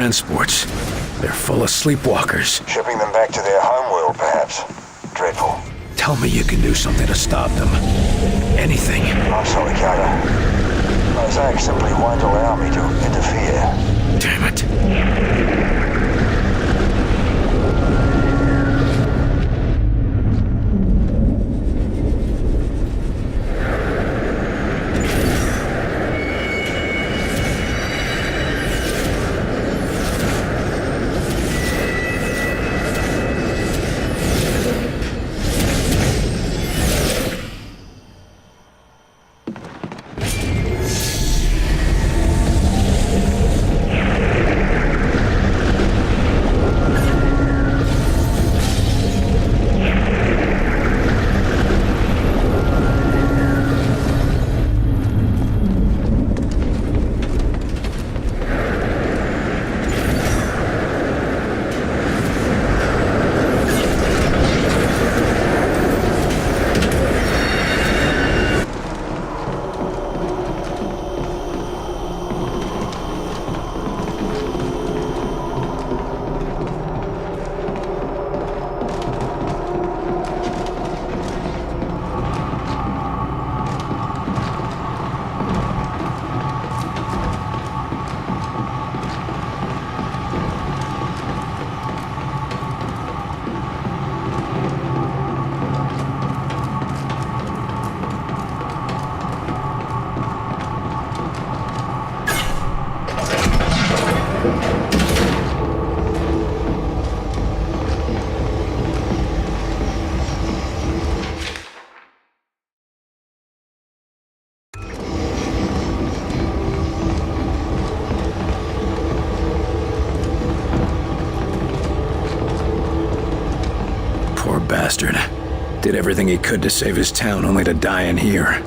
transports. They're full of sleepwalkers. Shipping them back to their homeworld, perhaps. Dreadful. Tell me you can do something to stop them. Anything. I'm sorry, Carter. Mosaic simply won't allow me to interfere. Damn it. Bastard. Did everything he could to save his town, only to die in here.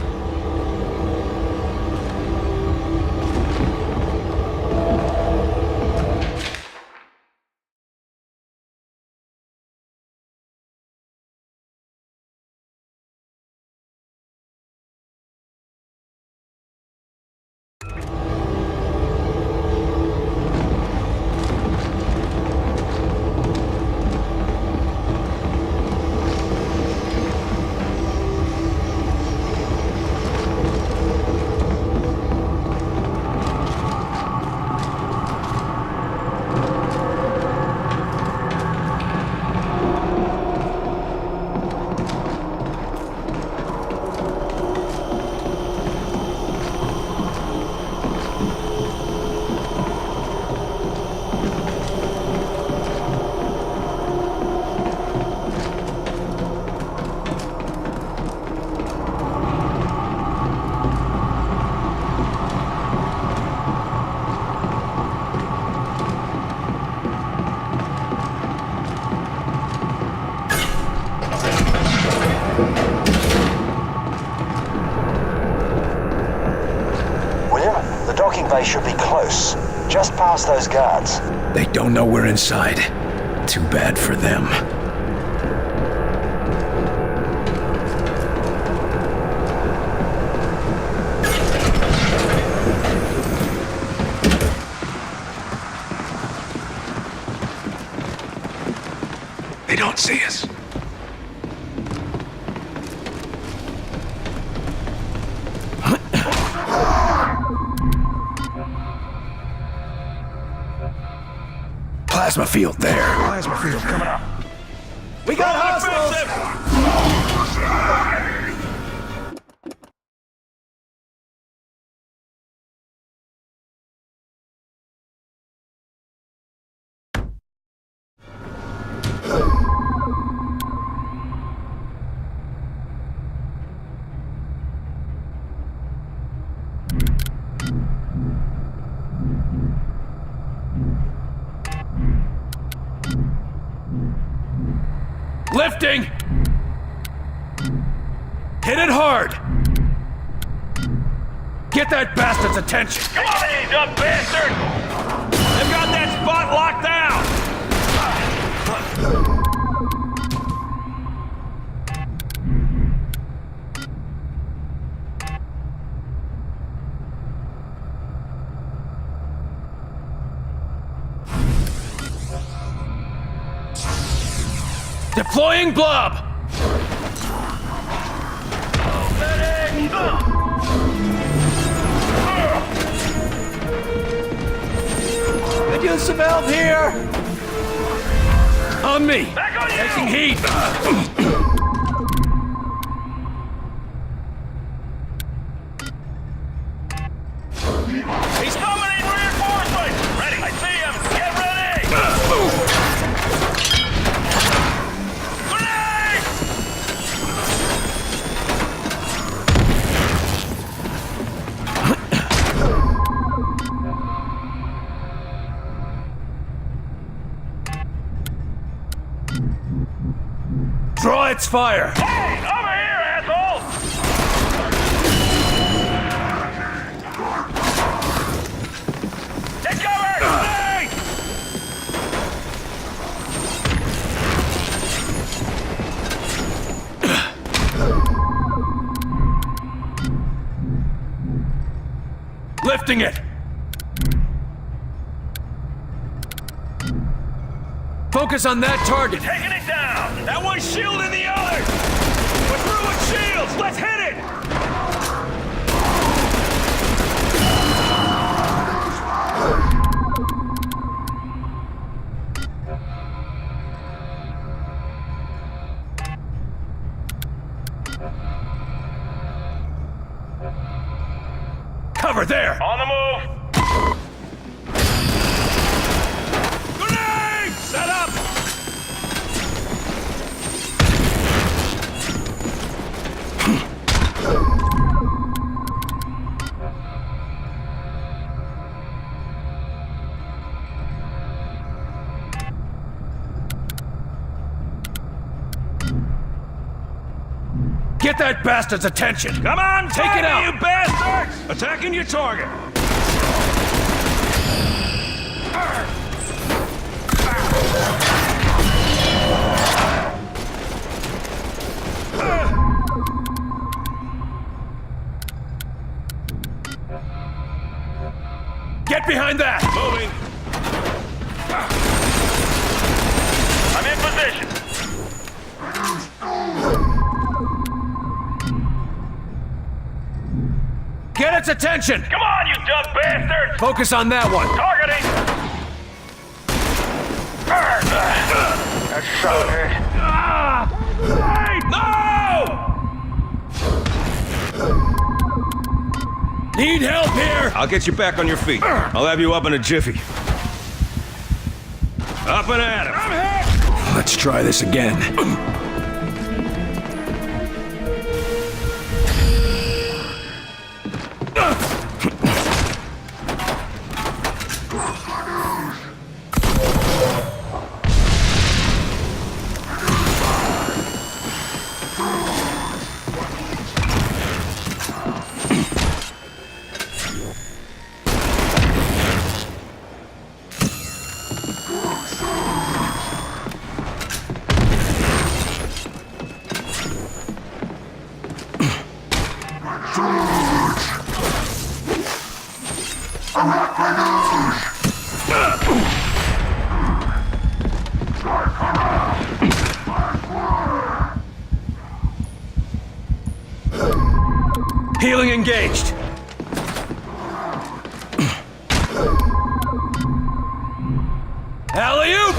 They should be close. Just past those guards. They don't know we're inside. Too bad for them. They don't see us. Plasma field there. Plasma field coming up. We got hostiles! Lifting! Hit it hard! Get that bastard's attention! Come on, you dumb bastard! They've got that spot locked down! Deploying blob! Could use some help here! On me! Back on you! Taking heat! He's coming in reinforcements! Ready! I see him! Get ready! Grenade! Draw its fire! Hey! Over here, asshole! Take cover! Stay! Lifting it! Focus on that target! Taking it down! That one's shielding the other! We're through with shields! Let's hit it! Cover there! On the move! Grenade! Set up! Get that bastard's attention! Come on, Take it out. you bastards! Attacking your target. Get behind that! Moving. I'm in position. Get its attention! Come on, you dumb bastards! Focus on that one! Targeting! That shot hurt. No! Need help here! I'll get you back on your feet. I'll have you up in a jiffy. Up and at him. I'm hit! Let's try this again. Healing engaged! Alley-oop!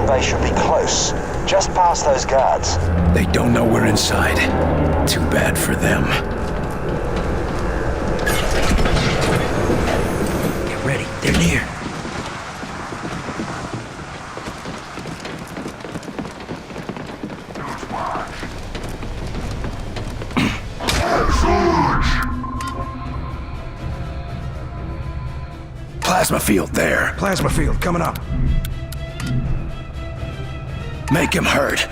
They should be close. Just past those guards. They don't know we're inside. Too bad for them. Plasma field there. Plasma field coming up. Make him hurt.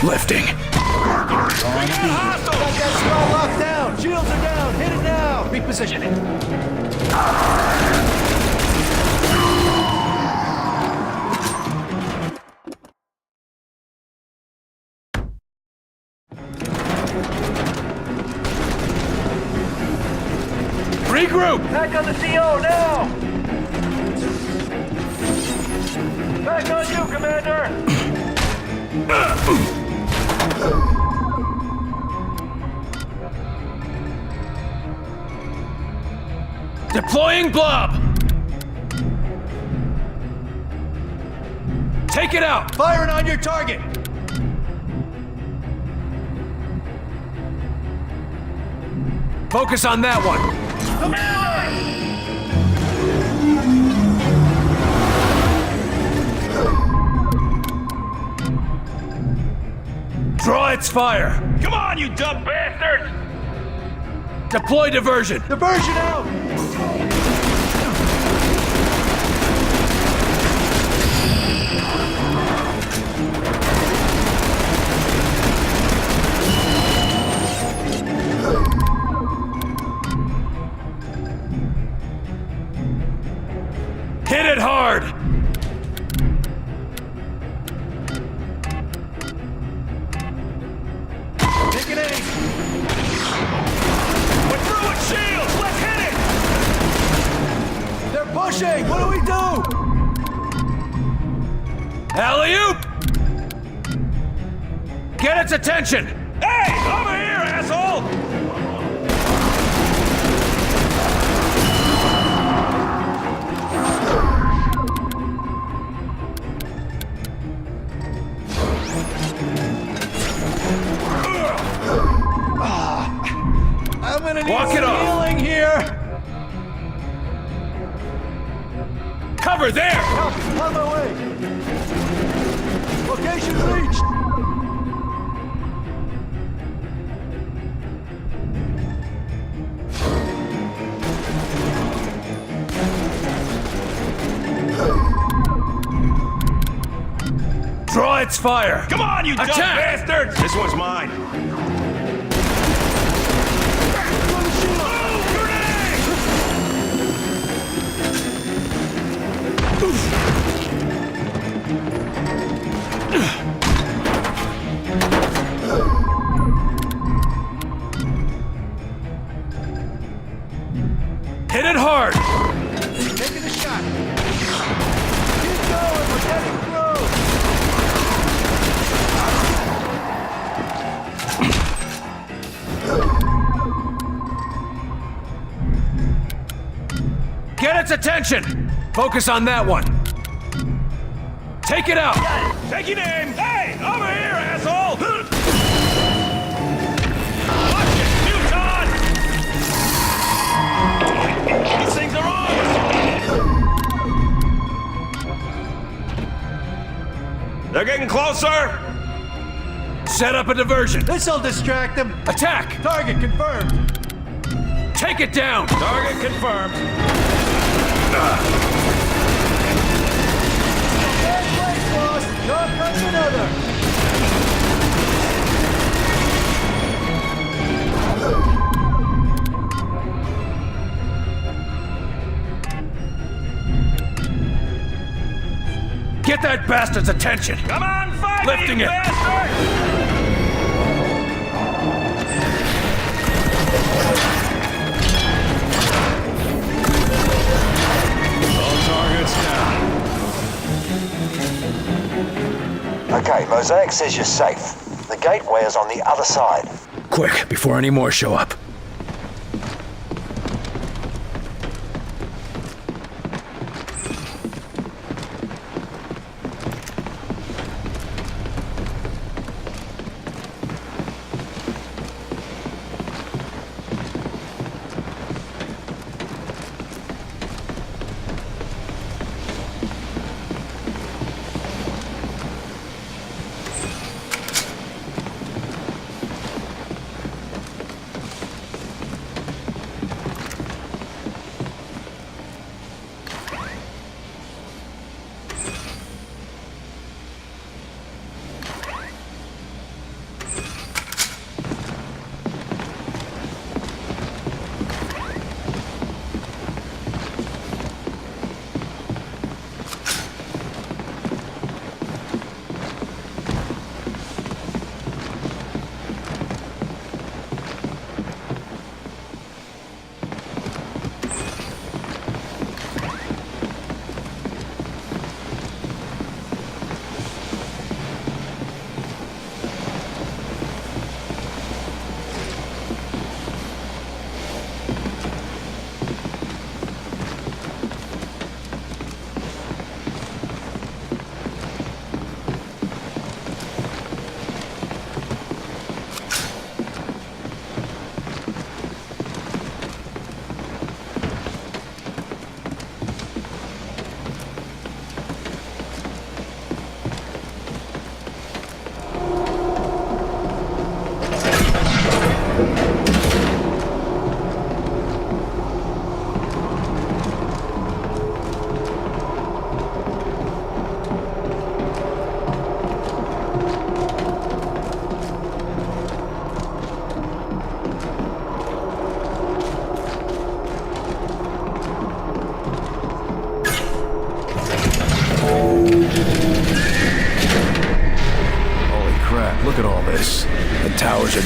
Lifting. Hostile! Got that spot locked down. Shields are down. Hit it now. Repositioning. Regroup! Back on the CO now! Back on you, Commander! Deploying blob! Take it out! Firing on your target. Focus on that one! Draw its fire! Come on, you dumb bastards! Deploy diversion! Diversion out. Hit it hard! Taking aim. We're through with shields! Let's hit it! They're pushing. What do we do? Alley-oop! Get its attention! Hey! Over here, asshole! I'm gonna need Walk it some off. healing here. Cover there! Copy. On my way. Location reached. Draw its fire! Come on, you dumb Attack! bastards! This one's mine. Oh, grenade! Hit it hard! Taking a shot. Keep going. We're getting through. Get its attention! Focus on that one! Take it out! Taking aim! Hey! Over here, asshole! Watch it, Newton! These things are on! They're getting closer! Set up a diversion! This'll distract them. Attack! Target confirmed. Take it down! Target confirmed. Bad place, boss. Here comes another. Get that bastard's attention! Come on, fight Lifting you it. bastard! All targets down. Okay, Mosaic says you're safe. The gateway is on the other side. Quick, before any more show up.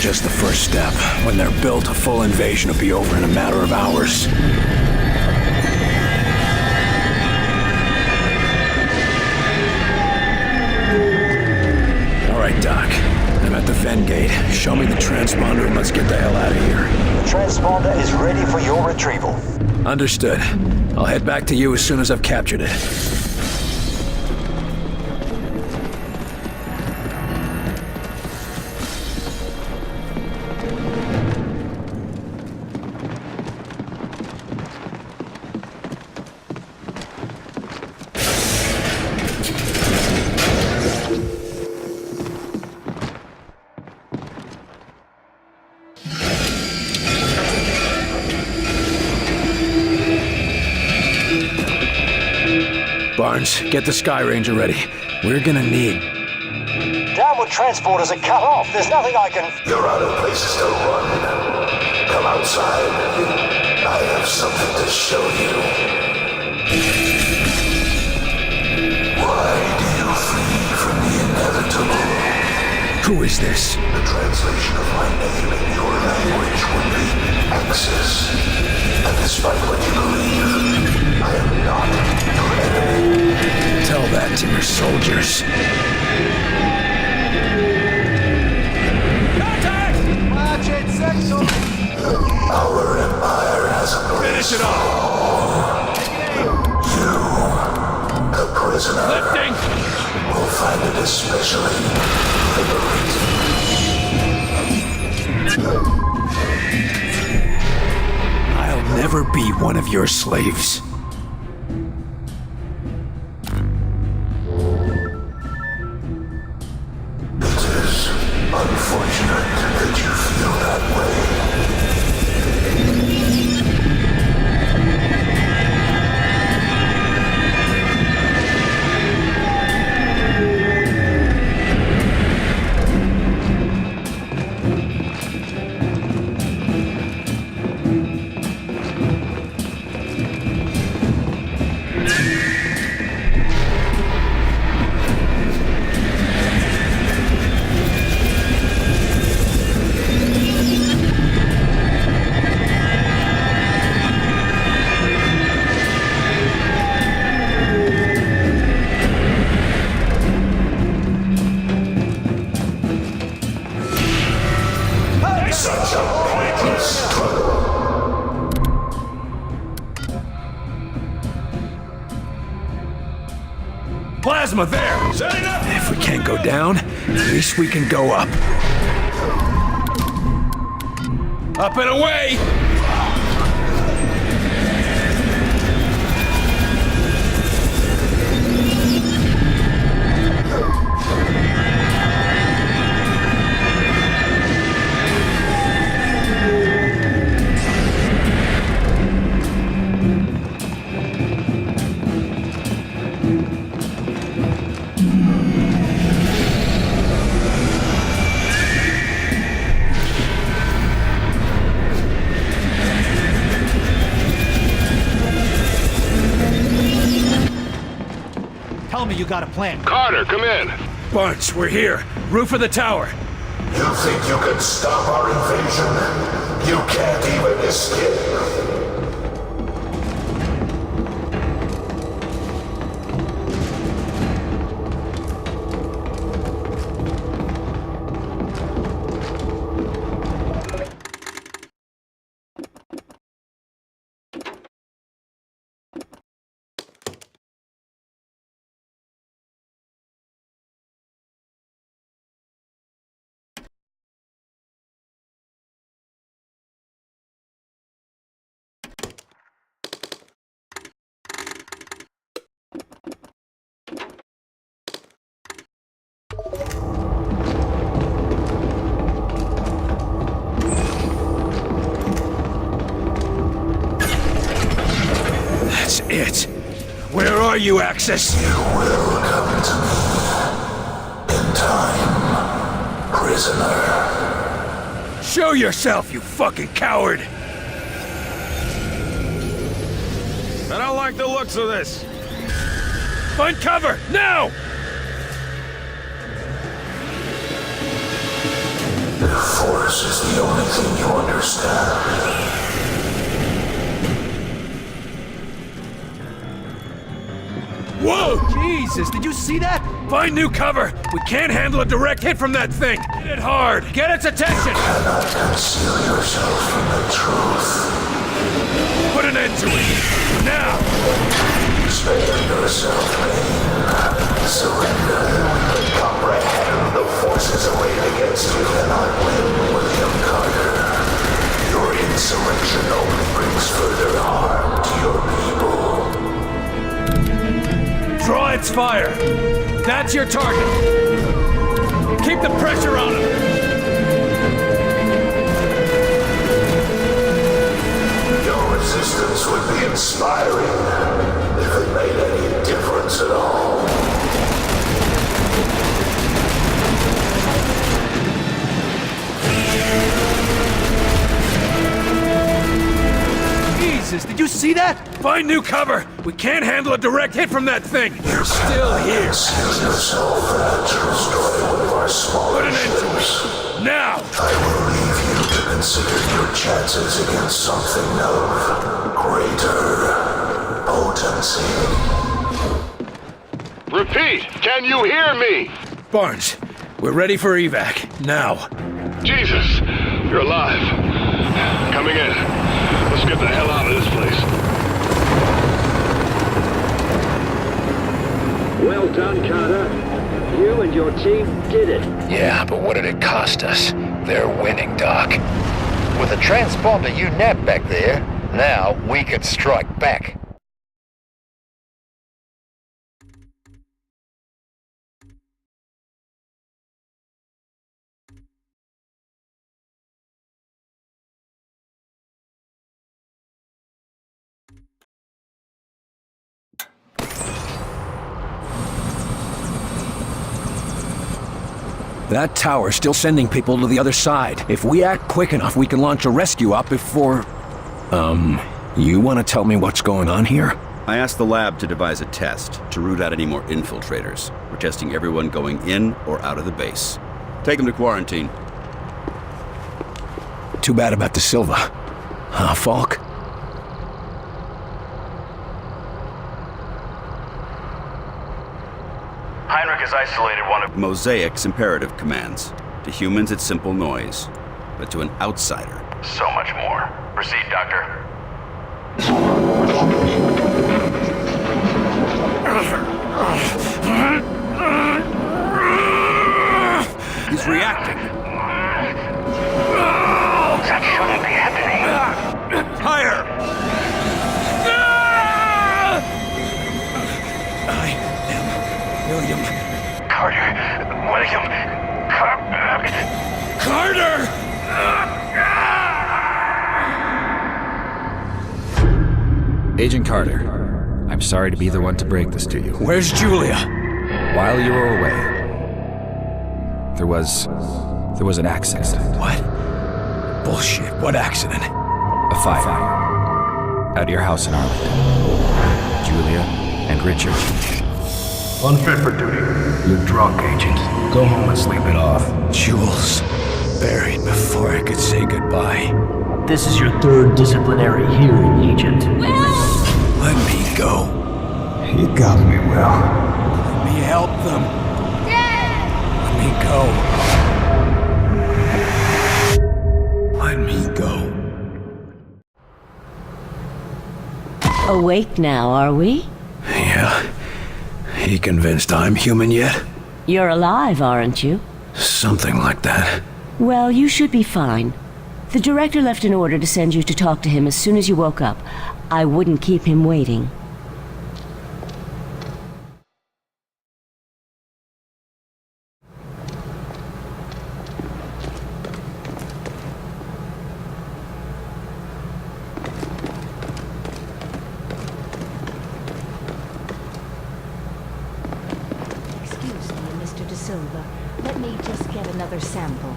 just the first step. When they're built, a full invasion will be over in a matter of hours. All right, Doc. I'm at the Ven gate. Show me the transponder and let's get the hell out of here. The transponder is ready for your retrieval. Understood. I'll head back to you as soon as I've captured it. Barnes, get the Sky Ranger ready. We're gonna need... Downward transporters are cut off. There's nothing I can... You're out of places to run. Come outside. I have something to show you. Why do you flee from the inevitable? Who is this? The translation of my name in your language would be Axis. And despite what you believe, I am not your enemy. Tell that to your soldiers. Contact! Watch it, Sector! Our empire has a Finish it off! You, the prisoner, Lifting! will find it especially liberating. I'll never be one of your slaves. It is unfortunate that you feel that way. Such a pointless struggle. Plasma there! Setting up! If we can't go down, at least we can go up. Up and away! Tell me you got a plan. Carter, come in. Barnes, we're here. Roof of the tower. You think you can stop our invasion? You can't even escape. That's it. Where are you, Axis? You will come to me in time, prisoner. Show yourself, you fucking coward! I don't like the looks of this. Find cover, now! Force is the only thing you understand. Whoa! Jesus, did you see that? Find new cover! We can't handle a direct hit from that thing! Hit it hard! Get its attention! Cannot conceal yourself from the truth. Put an end to it! Now! Spare yourself pain. Surrender. Comprehend the forces arrayed against you cannot win, William Carter. Your insurrection only brings further harm to your people. Draw its fire! That's your target! Keep the pressure on him! Your resistance would be inspiring if it made any difference at all. Jesus, did you see that? Find new cover! We can't handle a direct hit from that thing! You're still here! Conceal yourself and destroy one of our smaller Put an end to ships. it! Now! I will leave you to consider your chances against something of greater potency. Repeat, can you hear me? Barnes, we're ready for evac, now. Jesus, you're alive. Coming in. Let's get the hell out of this place. Well done, Carter. You and your team did it. Yeah, but what did it cost us? They're winning, Doc. With the transponder you nabbed back there, now we can strike back. That tower's still sending people to the other side. If we act quick enough, we can launch a rescue op before... You want to tell me what's going on here? I asked the lab to devise a test to root out any more infiltrators. We're testing everyone going in or out of the base. Take them to quarantine. Too bad about the Silva. Huh, Falk? Heinrich has isolated one of... Mosaic's imperative commands. To humans, it's simple noise. But to an outsider... So much more. Proceed, Doctor. He's reacting. That shouldn't be happening. Higher! I am William. Carter. William. Carter! Agent Carter, I'm sorry to be the one to break this to you. Where's Julia? While you were away, there was an accident. What? Bullshit. What accident? A fire. At your house in Arlington. Julia and Richard. Unfit for duty. You're drunk, Agent. Go home and sleep it off. Jules. Buried before I could say goodbye. This is your third disciplinary hearing, Agent. Let me go. You got me, Will. Let me help them. Let me go. Let me go. Awake now, are we? Yeah. He convinced I'm human yet? You're alive, aren't you? Something like that. Well, you should be fine. The director left an order to send you to talk to him as soon as you woke up. I wouldn't keep him waiting. Excuse me, Mr. De Silva. Let me just get another sample.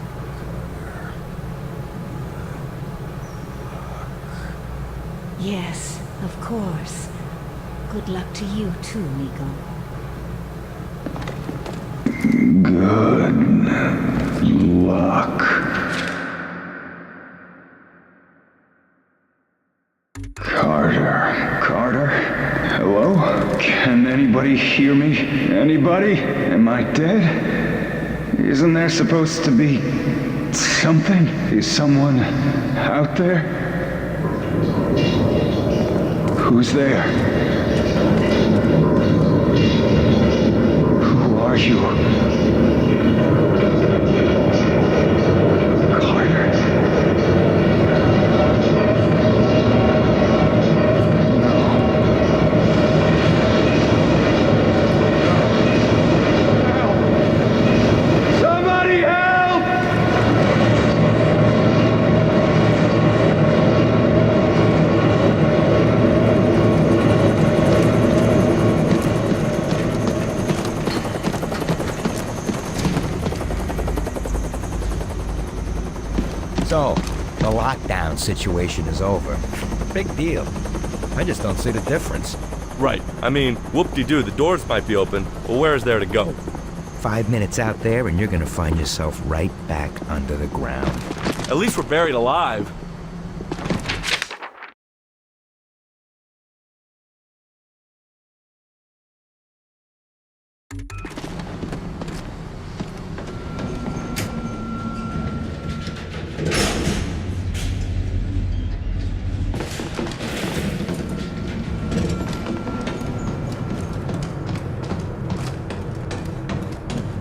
Yes, of course. Good luck to you too, Nico. Good luck. Carter? Hello? Can anybody hear me? Anybody? Am I dead? Isn't there supposed to be something? Is someone out there? Who's there? Who are you? Carter? Somebody help! So, the lockdown situation is over. Big deal. I just don't see the difference. Right. I mean, whoop-de-doo, the doors might be open, but where is there to go? 5 minutes out there and you're gonna find yourself right back under the ground. At least we're buried alive.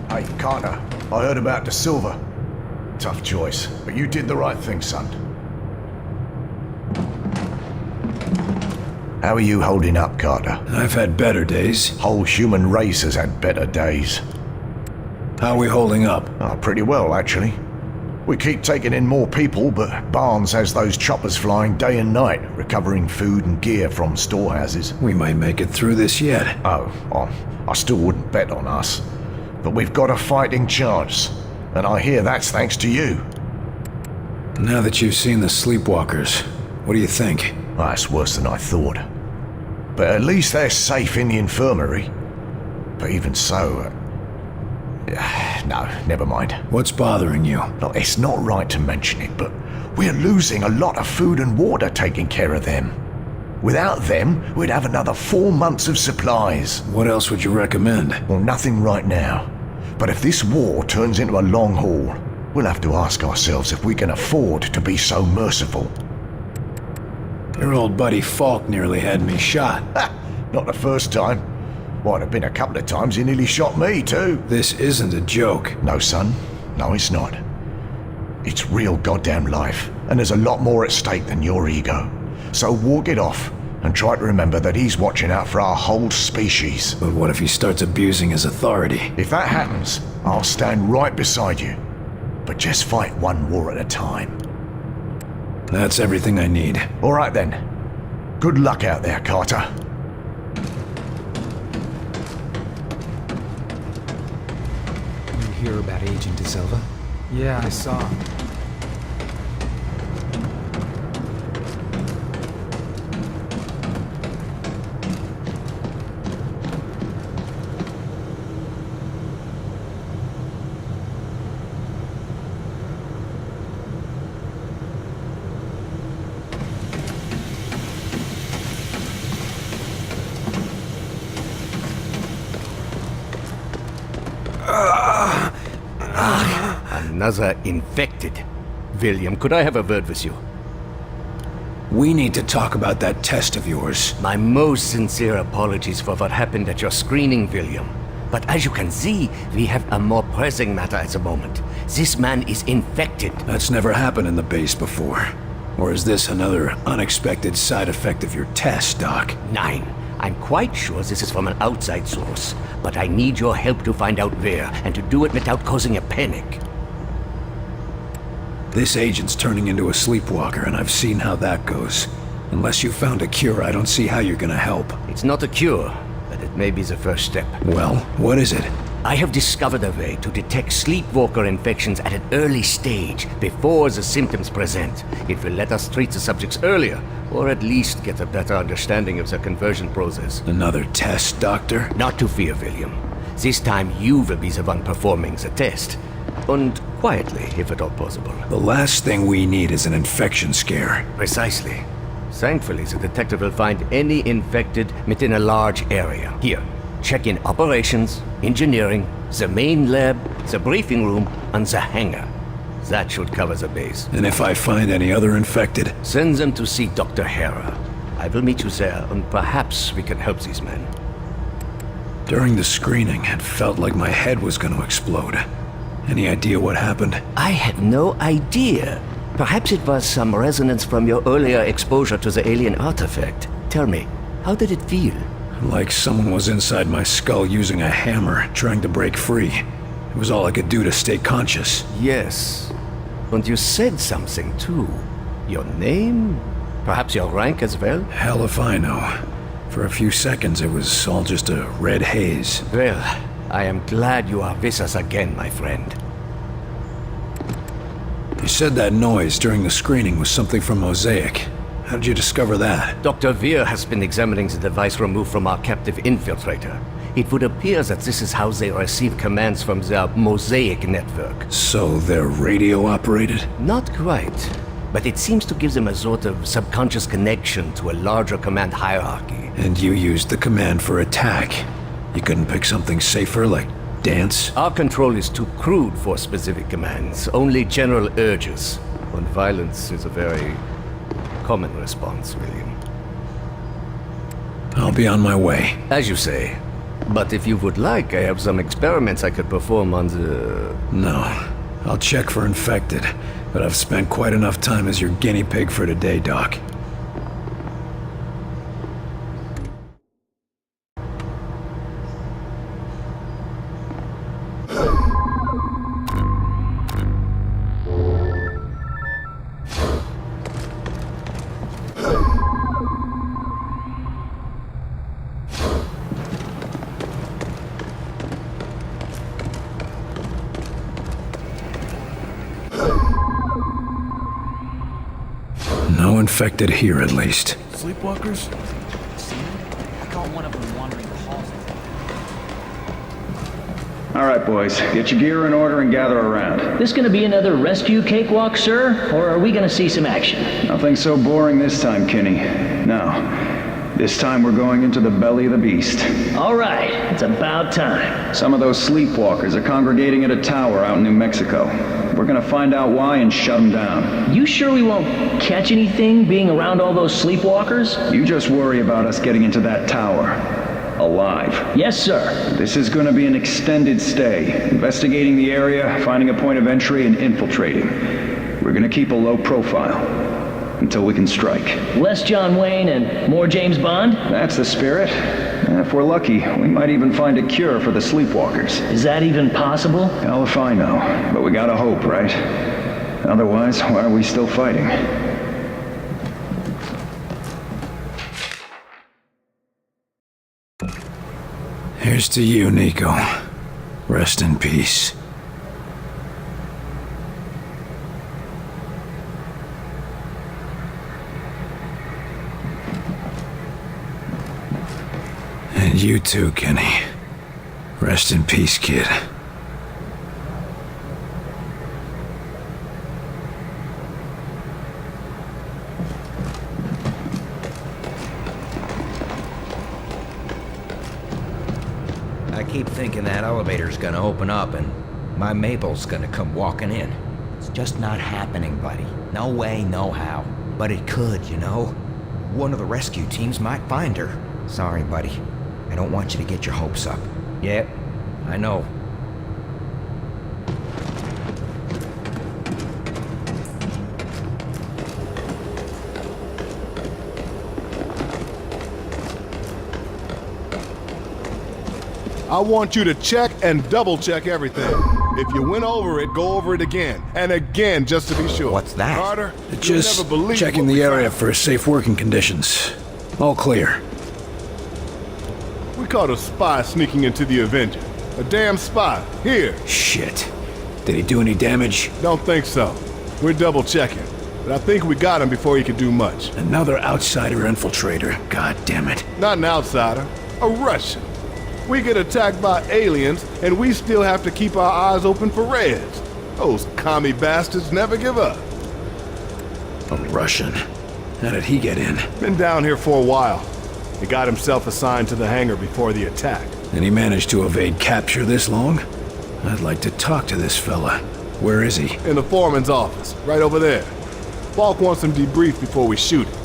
Hey, Carter, I heard about De Silva. Tough choice, but you did the right thing, son. How are you holding up, Carter? I've had better days. Whole human race has had better days. How are we holding up? Oh, pretty well, actually. We keep taking in more people, but Barnes has those choppers flying day and night, recovering food and gear from storehouses. We might make it through this yet. Oh, I still wouldn't bet on us. But we've got a fighting chance, and I hear that's thanks to you. Now that you've seen the sleepwalkers, what do you think? Well, that's worse than I thought. But at least they're safe in the infirmary. But even so... no, never mind. What's bothering you? Look, it's not right to mention it, but we're losing a lot of food and water taking care of them. Without them, we'd have another 4 months of supplies. What else would you recommend? Well, nothing right now. But if this war turns into a long haul, we'll have to ask ourselves if we can afford to be so merciful. Your old buddy Falk nearly had me shot. Not the first time. Might have been a couple of times he nearly shot me, too. This isn't a joke. No, son. No, it's not. It's real goddamn life, and there's a lot more at stake than your ego. So walk it off, and try to remember that he's watching out for our whole species. But what if he starts abusing his authority? If that happens, I'll stand right beside you. But just fight one war at a time. That's everything I need. All right then. Good luck out there, Carter. You hear about Agent De Silva? Yeah, I saw him. Another infected. William, could I have a word with you? We need to talk about that test of yours. My most sincere apologies for what happened at your screening, William. But as you can see, we have a more pressing matter at the moment. This man is infected. That's never happened in the base before. Or is this another unexpected side effect of your test, Doc? Nein. I'm quite sure this is from an outside source. But I need your help to find out where, and to do it without causing a panic. This agent's turning into a sleepwalker, and I've seen how that goes. Unless you found a cure, I don't see how you're gonna help. It's not a cure, but it may be the first step. Well, what is it? I have discovered a way to detect sleepwalker infections at an early stage, before the symptoms present. It will let us treat the subjects earlier, or at least get a better understanding of the conversion process. Another test, Doctor? Not to fear, William. This time you will be the one performing the test. And quietly, if at all possible. The last thing we need is an infection scare. Precisely. Thankfully, the detective will find any infected within a large area. Here, check in operations, engineering, the main lab, the briefing room, and the hangar. That should cover the base. And if I find any other infected? Send them to see Dr. Hera. I will meet you there, and perhaps we can help these men. During the screening, it felt like my head was going to explode. Any idea what happened? I have no idea. Perhaps it was some resonance from your earlier exposure to the alien artifact. Tell me, how did it feel? Like someone was inside my skull using a hammer, trying to break free. It was all I could do to stay conscious. Yes. And you said something, too. Your name? Perhaps your rank as well? Hell if I know. For a few seconds, it was all just a red haze. Well, I am glad you are with us again, my friend. You said that noise during the screening was something from Mosaic. How did you discover that? Dr. Veer has been examining the device removed from our captive infiltrator. It would appear that this is how they receive commands from their Mosaic network. So they're radio-operated? Not quite. But it seems to give them a sort of subconscious connection to a larger command hierarchy. And you used the command for attack. You couldn't pick something safer, like dance? Our control is too crude for specific commands, only general urges. And violence is a very common response, William. I'll be on my way. As you say. But if you would like, I have some experiments I could perform on the... No. I'll check for infected, but I've spent quite enough time as your guinea pig for today, Doc. No infected here, at least. Sleepwalkers? I caught one of them wandering the halls. All right, boys. Get your gear in order and gather around. This gonna be another rescue cakewalk, sir? Or are we gonna see some action? Nothing so boring this time, Kinney. No. This time we're going into the belly of the beast. All right. It's about time. Some of those sleepwalkers are congregating at a tower out in New Mexico. We're gonna find out why and shut them down. You sure we won't catch anything being around all those sleepwalkers? You just worry about us getting into that tower. Alive. Yes, sir. This is gonna be an extended stay. Investigating the area, finding a point of entry, and infiltrating. We're gonna keep a low profile. Until we can strike. Less John Wayne and more James Bond? That's the spirit. And if we're lucky, we might even find a cure for the sleepwalkers. Is that even possible? Hell if I know. But we gotta hope, right? Otherwise, why are we still fighting? Here's to you, Nico. Rest in peace. And you too, Kenny. Rest in peace, kid. I keep thinking that elevator's gonna open up and my Mabel's gonna come walking in. It's just not happening, buddy. No way, no how. But it could, you know? One of the rescue teams might find her. Sorry, buddy. I don't want you to get your hopes up. Yeah, I know. I want you to check and double-check everything. If you went over it, go over it again. And again, just to be sure. What's that? Carter, Just you'll never believe checking what the we area found. for safe working conditions. All clear. We caught a spy sneaking into the Avenger. A damn spy. Here. Shit. Did he do any damage? Don't think so. We're double-checking. But I think we got him before he could do much. Another outsider infiltrator. God damn it. Not an outsider. A Russian. We get attacked by aliens, and we still have to keep our eyes open for Reds. Those commie bastards never give up. A Russian. How did he get in? Been down here for a while. He got himself assigned to the hangar before the attack. And he managed to evade capture this long? I'd like to talk to this fella. Where is he? In the foreman's office, right over there. Falk wants him debriefed before we shoot him.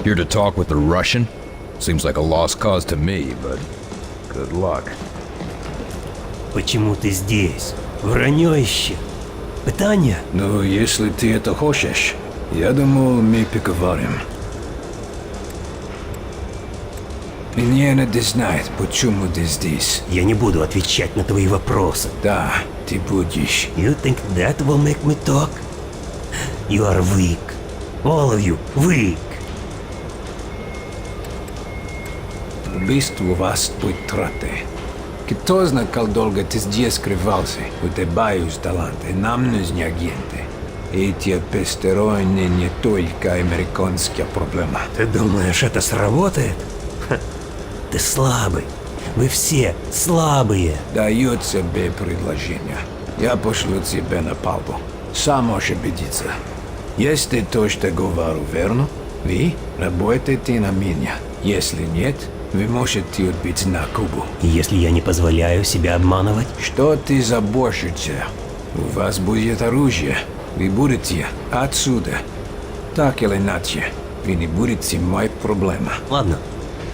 Here to talk with the Russian? Seems like a lost cause to me, but good luck. Почему ты здесь? Вранье ищи. Питание? Ну, если ты это хочешь, я думал, мы поговорим. Мне надо знать, почему ты здесь. Я не буду отвечать на твои вопросы. Да, ты будешь. You think that will make me talk? You are weak. All of you weak. Убийство вас потраты. Кто знает, как долго ты здесь скрывался? У тебя есть таланты, нам нужны агенты. Эти посторонние не только американская проблема. Ты думаешь, это сработает? Ха. Ты слабый. Вы все слабые. Даю тебе предложение. Я пошлю тебя на палубу. Сам можешь убедиться. Если то, что говорю, верно, вы работаете на меня. Если нет, вы можете отбить на Кубу. Если я не позволяю себя обманывать? Что ты заботишься? У вас будет оружие. Вы будете отсюда. Так или иначе, вы не будете моей проблемой. Ладно.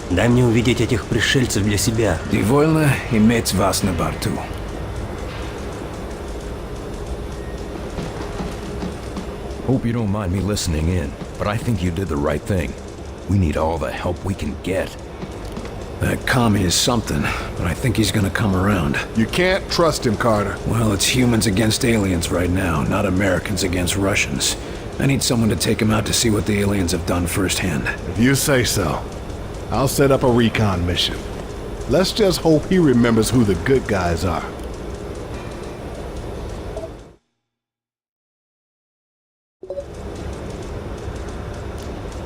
Дай мне увидеть этих пришельцев для себя. Довольно иметь вас на борту. Hope you don't mind me listening in, but I think you did the right thing. We need all the help we can get. That commie is something, but I think he's gonna come around. You can't trust him, Carter. Well, it's humans against aliens right now, not Americans against Russians. I need someone to take him out to see what the aliens have done firsthand. If you say so. I'll set up a recon mission. Let's just hope he remembers who the good guys are.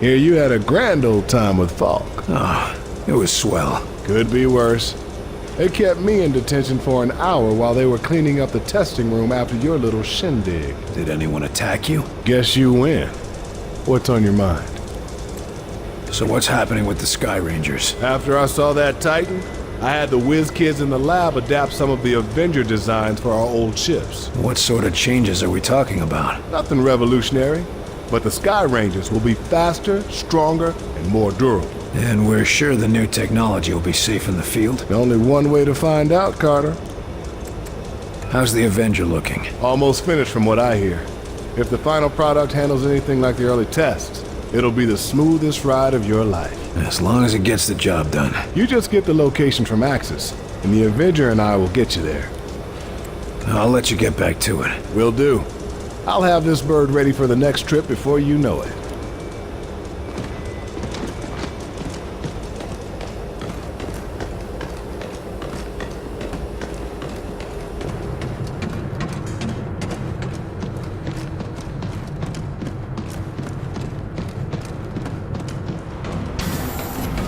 Hear you had a grand old time with Falk. Ah, it was swell. Could be worse. They kept me in detention for an hour while they were cleaning up the testing room after your little shindig. Did anyone attack you? Guess you win. What's on your mind? So what's happening with the Sky Rangers? After I saw that Titan, I had the whiz kids in the lab adapt some of the Avenger designs for our old ships. What sort of changes are we talking about? Nothing revolutionary, but the Sky Rangers will be faster, stronger, and more durable. And we're sure the new technology will be safe in the field? Only one way to find out, Carter. How's the Avenger looking? Almost finished from what I hear. If the final product handles anything like the early tests, it'll be the smoothest ride of your life. As long as it gets the job done. You just get the location from Axis, and the Avenger and I will get you there. I'll let you get back to it. Will do. I'll have this bird ready for the next trip before you know it.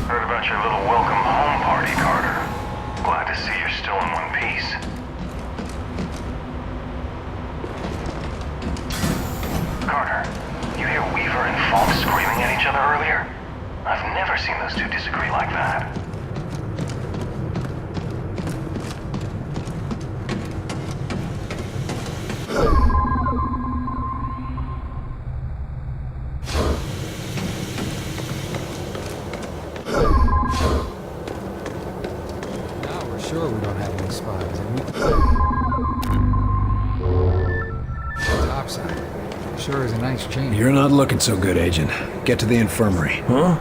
Heard about your little welcome home party, Carter. Glad to see you're still in one piece. Carter, you hear Weaver and Falk screaming at each other earlier? I've never seen those two disagree like that. Now we're sure we don't have any spies, and we... Topside. Sure is a nice change. You're not looking so good, Agent. Get to the infirmary. Huh?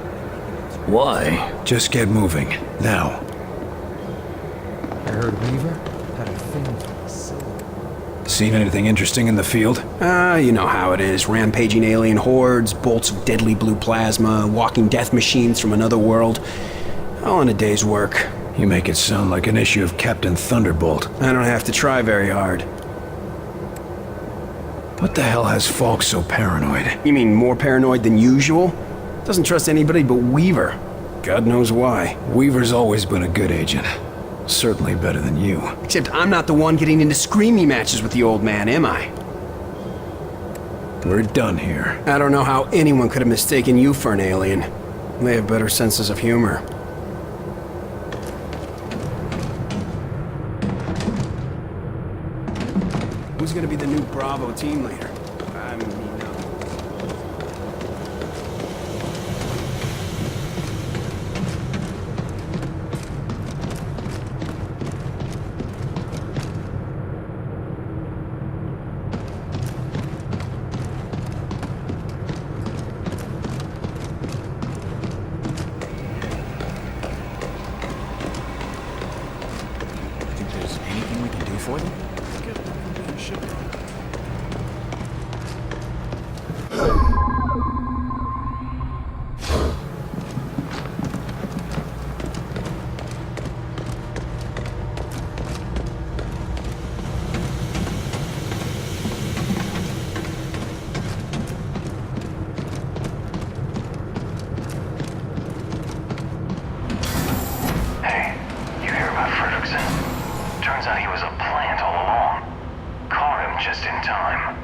Why? Just get moving. Now. I heard Weaver had a thing for the silver. Seen anything interesting in the field? You know how it is. Rampaging alien hordes, bolts of deadly blue plasma, walking death machines from another world. All in a day's work. You make it sound like an issue of Captain Thunderbolt. I don't have to try very hard. What the hell has Falk so paranoid? You mean more paranoid than usual? Doesn't trust anybody but Weaver. God knows why. Weaver's always been a good agent. Certainly better than you. Except I'm not the one getting into screamy matches with the old man, am I? We're done here. I don't know how anyone could have mistaken you for an alien. They have better senses of humor. Who's gonna be the new Bravo team leader? I mean, Think there's anything we can do for them? Hey, you hear about Fredrickson? Turns out he was a plant all along. Caught him just in time.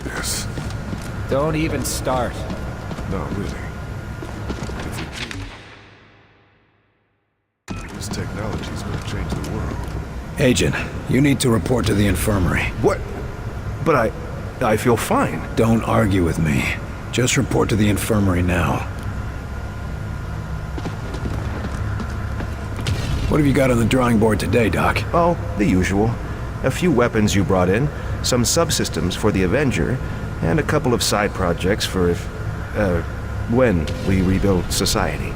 Yes. Don't even start. No, really. This technology's gonna change the world. Agent, you need to report to the infirmary. What? But I feel fine. Don't argue with me. Just report to the infirmary now. What have you got on the drawing board today, Doc? Oh, the usual. A few weapons you brought in, some subsystems for the Avenger, and a couple of side projects for when we rebuild society.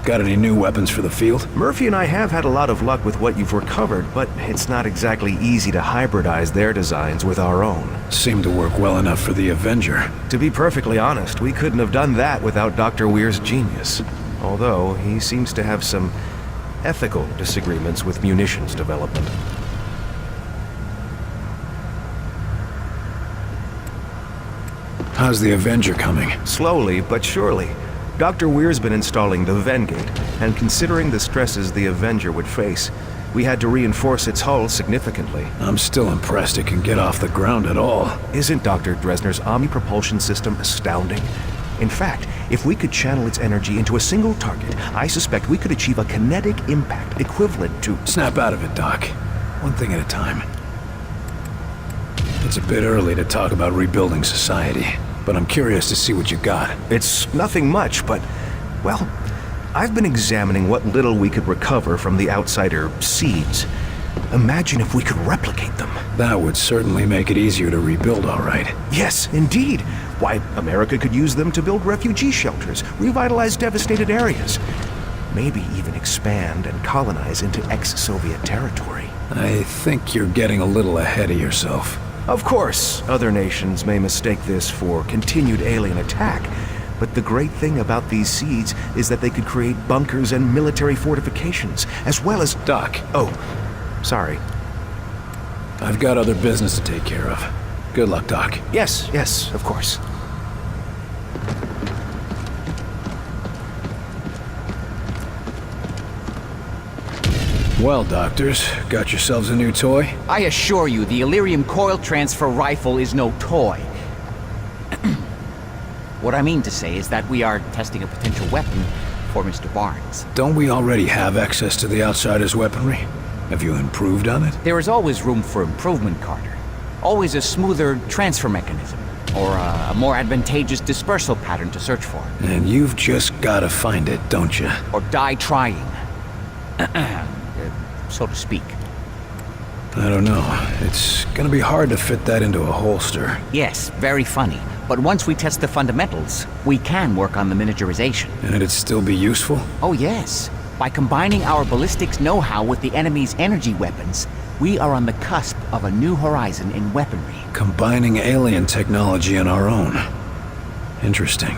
Got any new weapons for the field? Murphy and I have had a lot of luck with what you've recovered, but it's not exactly easy to hybridize their designs with our own. Seemed to work well enough for the Avenger. To be perfectly honest, we couldn't have done that without Dr. Weir's genius. Although, he seems to have some ethical disagreements with munitions development. How's the Avenger coming? Slowly, but surely. Dr. Weir's been installing the Vengate, and considering the stresses the Avenger would face, we had to reinforce its hull significantly. I'm still impressed it can get off the ground at all. Isn't Dr. Dresner's Omni-propulsion system astounding? In fact, if we could channel its energy into a single target, I suspect we could achieve a kinetic impact equivalent to... Snap out of it, Doc. One thing at a time. It's a bit early to talk about rebuilding society, but I'm curious to see what you got. It's nothing much, but, well, I've been examining what little we could recover from the outsider seeds. Imagine if we could replicate them. That would certainly make it easier to rebuild, all right. Yes, indeed. Why, America could use them to build refugee shelters, revitalize devastated areas, maybe even expand and colonize into ex-Soviet territory. I think you're getting a little ahead of yourself. Of course, other nations may mistake this for continued alien attack, but the great thing about these seeds is that they could create bunkers and military fortifications, as well as... Doc. Oh, sorry. I've got other business to take care of. Good luck, Doc. Yes, of course. Well, doctors, got yourselves a new toy? I assure you, the Illyrium coil transfer rifle is no toy. What I mean to say is that we are testing a potential weapon for Mr. Barnes. Don't we already have access to the Outsider's weaponry? Have you improved on it? There is always room for improvement, Carter. Always a smoother transfer mechanism, or a more advantageous dispersal pattern to search for. And you've just gotta find it, don't you? Or die trying. So to speak. I don't know. It's gonna be hard to fit that into a holster. Yes, very funny. but once we test the fundamentals, we can work on the miniaturization. And it'd still be useful? Oh yes. By combining our ballistics know-how with the enemy's energy weapons, we are on the cusp of a new horizon in weaponry. Combining alien technology and our own. Interesting.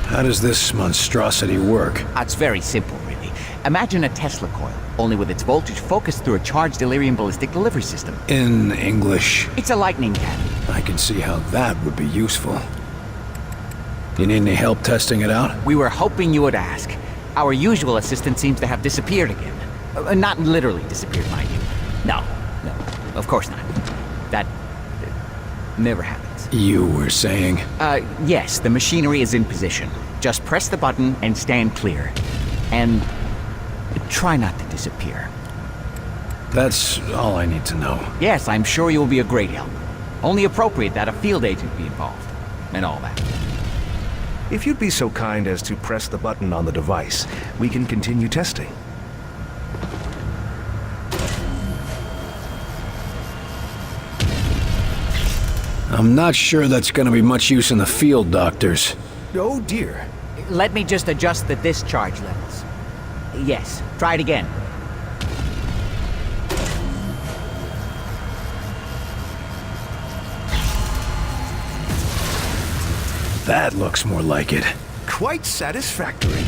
How does this monstrosity work? It's very simple, really. Imagine a Tesla coil, only with its voltage focused through a charged delirium ballistic delivery system. In English? It's a lightning cannon. I can see how that would be useful. You need any help testing it out? We were hoping you would ask. Our usual assistant seems to have disappeared again. Not literally disappeared, mind you. No, of course not. That never happens. You were saying? Yes, the machinery is in position. Just press the button and stand clear. And try not to disappear. That's all I need to know. Yes, I'm sure you will be a great help. Only appropriate that a field agent be involved. And all that. If you'd be so kind as to press the button on the device, we can continue testing. I'm not sure that's gonna be much use in the field, Doctors. Oh dear. Let me just adjust the discharge levels. Yes, try it again. That looks more like it. Quite satisfactory.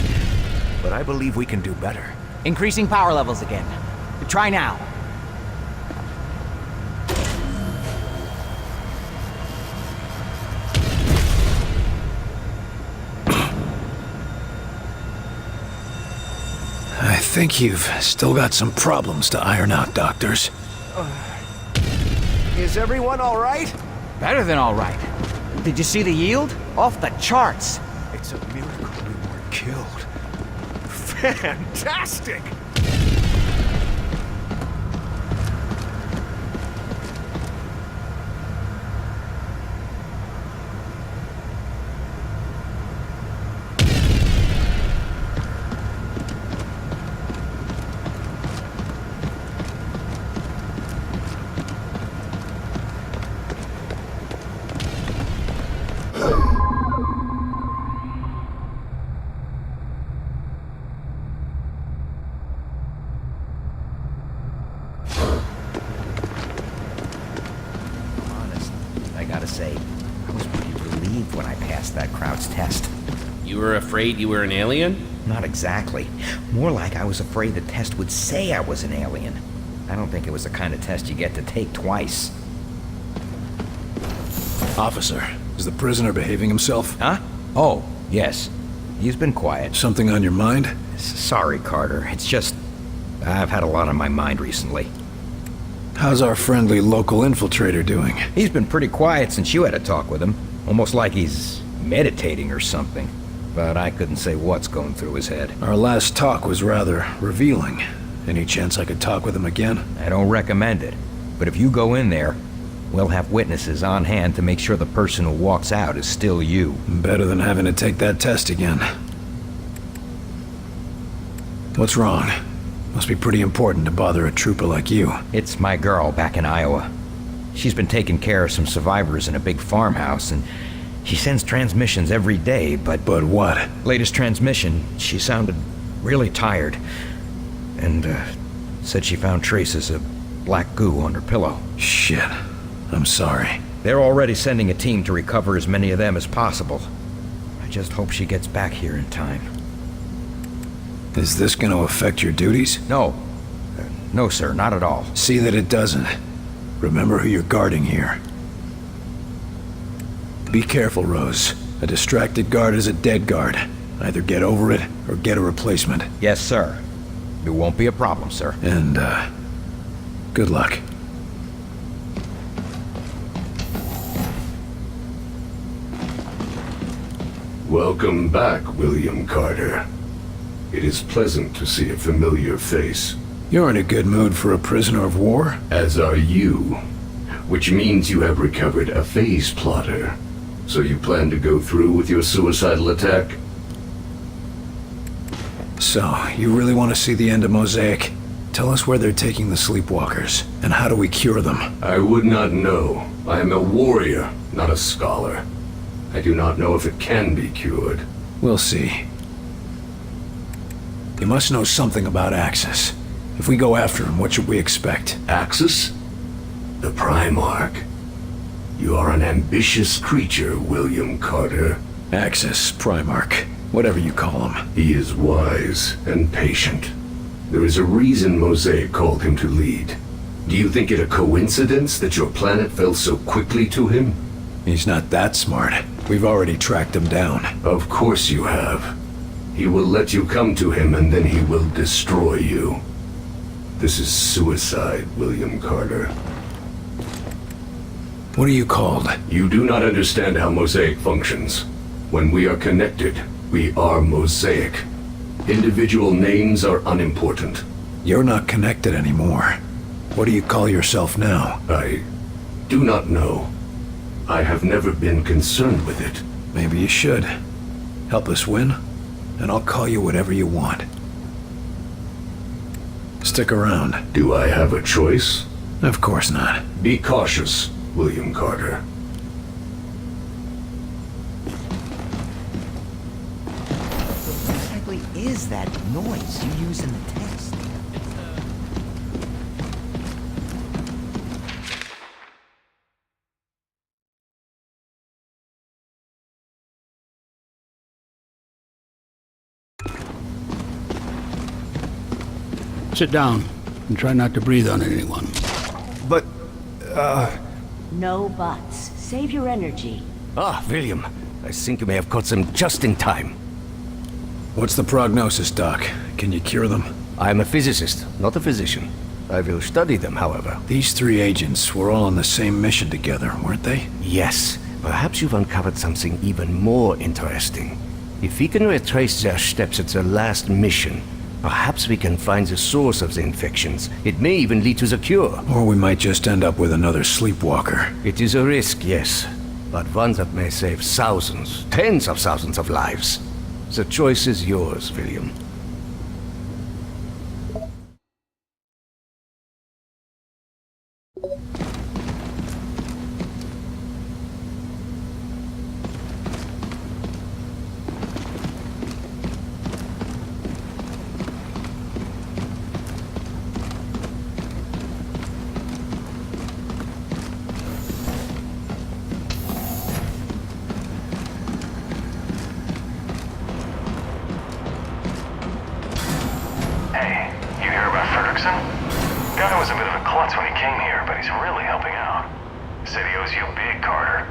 But I believe we can do better. Increasing power levels again. Try now. I think you've still got some problems to iron out, Doctors. Is everyone all right? Better than all right. Did you see the yield? Off the charts. It's a miracle we weren't killed. Fantastic! You were afraid you were an alien? Not exactly. More like I was afraid the test would say I was an alien. I don't think it was the kind of test you get to take twice. Officer, is the prisoner behaving himself? Huh? Oh, yes. He's been quiet. Something on your mind? Sorry, Carter. It's just... I've had a lot on my mind recently. How's our friendly local infiltrator doing? He's been pretty quiet since you had a talk with him. Almost like he's meditating or something. But I couldn't say what's going through his head. Our last talk was rather revealing. Any chance I could talk with him again? I don't recommend it. But if you go in there, we'll have witnesses on hand to make sure the person who walks out is still you. Better than having to take that test again. What's wrong? Must be pretty important to bother a trooper like you. It's my girl back in Iowa. She's been taking care of some survivors in a big farmhouse, and she sends transmissions every day, but... But what? Latest transmission, she sounded really tired. And, said she found traces of black goo on her pillow. Shit. I'm sorry. They're already sending a team to recover as many of them as possible. I just hope she gets back here in time. Is this gonna affect your duties? No. No, sir, not at all. See that it doesn't. Remember who you're guarding here. Be careful, Rose. A distracted guard is a dead guard. Either get over it, or get a replacement. Yes, sir. It won't be a problem, sir. And, good luck. Welcome back, William Carter. It is pleasant to see a familiar face. You're in a good mood for a prisoner of war? As are you. Which means you have recovered a phase plotter. So you plan to go through with your suicidal attack? So, you really want to see the end of Mosaic? Tell us where they're taking the sleepwalkers, and how do we cure them? I would not know. I am a warrior, not a scholar. I do not know if it can be cured. We'll see. You must know something about Axis. If we go after him, what should we expect? Axis? The Primarch. You are an ambitious creature, William Carter. Axis, Primarch, whatever you call him. He is wise and patient. There is a reason Mosaic called him to lead. Do you think it a coincidence that your planet fell so quickly to him? He's not that smart. We've already tracked him down. Of course you have. He will let you come to him and then he will destroy you. This is suicide, William Carter. What are you called? You do not understand how Mosaic functions. When we are connected, we are Mosaic. Individual names are unimportant. You're not connected anymore. What do you call yourself now? I do not know. I have never been concerned with it. Maybe you should. Help us win, and I'll call you whatever you want. Stick around. Do I have a choice? Of course not. Be cautious, William Carter. What exactly is that noise you use in the test? Sit down and try not to breathe on anyone. But, No buts. Save your energy. Ah, William. I think you may have caught them just in time. What's the prognosis, Doc? Can you cure them? I am a physicist, not a physician. I will study them, however. These 3 agents were all on the same mission together, weren't they? Yes. Perhaps you've uncovered something even more interesting. If we can retrace their steps at their last mission, perhaps we can find the source of the infections. It may even lead to the cure. Or we might just end up with another sleepwalker. It is a risk, yes. But one that may save thousands, tens of thousands of lives. The choice is yours, William. Guy was a bit of a klutz when he came here, but he's really helping out. Said he owes you big, Carter.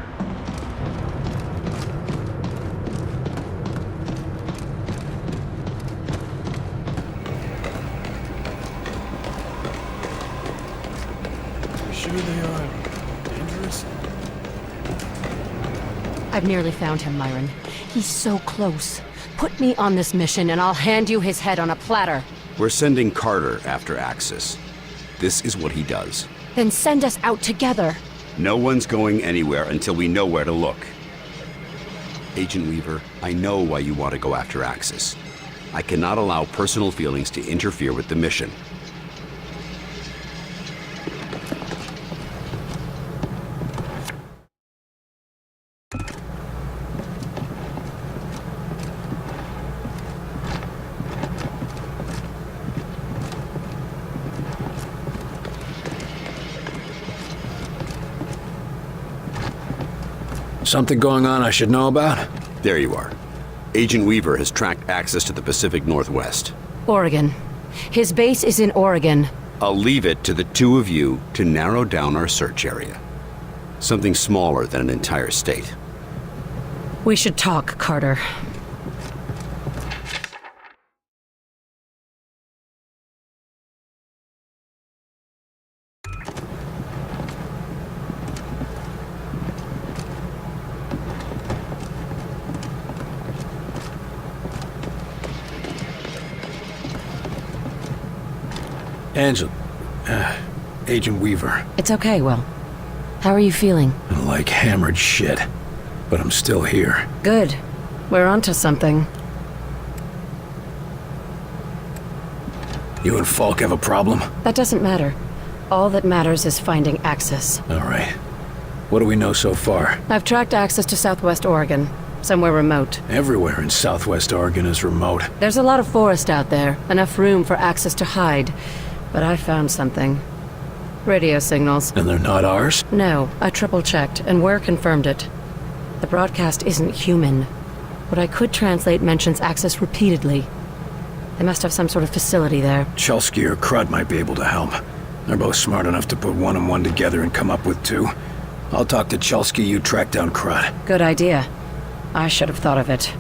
You sure they are dangerous? I've nearly found him, Myron. He's so close. Put me on this mission and I'll hand you his head on a platter. We're sending Carter after Axis. This is what he does. Then send us out together. No one's going anywhere until we know where to look. Agent Weaver, I know why you want to go after Axis. I cannot allow personal feelings to interfere with the mission. Something going on I should know about? There you are. Agent Weaver has tracked Axis to the Pacific Northwest. Oregon. His base is in Oregon. I'll leave it to the two of you to narrow down our search area. Something smaller than an entire state. We should talk, Carter. Agent Weaver. It's okay, Will. How are you feeling? Like hammered shit. But I'm still here. Good. We're onto something. You and Falk have a problem? That doesn't matter. All that matters is finding access. All right. What do we know so far? I've tracked access to Southwest Oregon. Somewhere remote. Everywhere in Southwest Oregon is remote. There's a lot of forest out there. Enough room for access to hide. But I found something. Radio signals. And they're not ours? No, I triple-checked, and Ware confirmed it. The broadcast isn't human. What I could translate mentions access repeatedly. They must have some sort of facility there. Chelsky or Crud might be able to help. They're both smart enough to put one and one together and come up with two. I'll talk to Chelsky, you track down Crud. Good idea. I should have thought of it.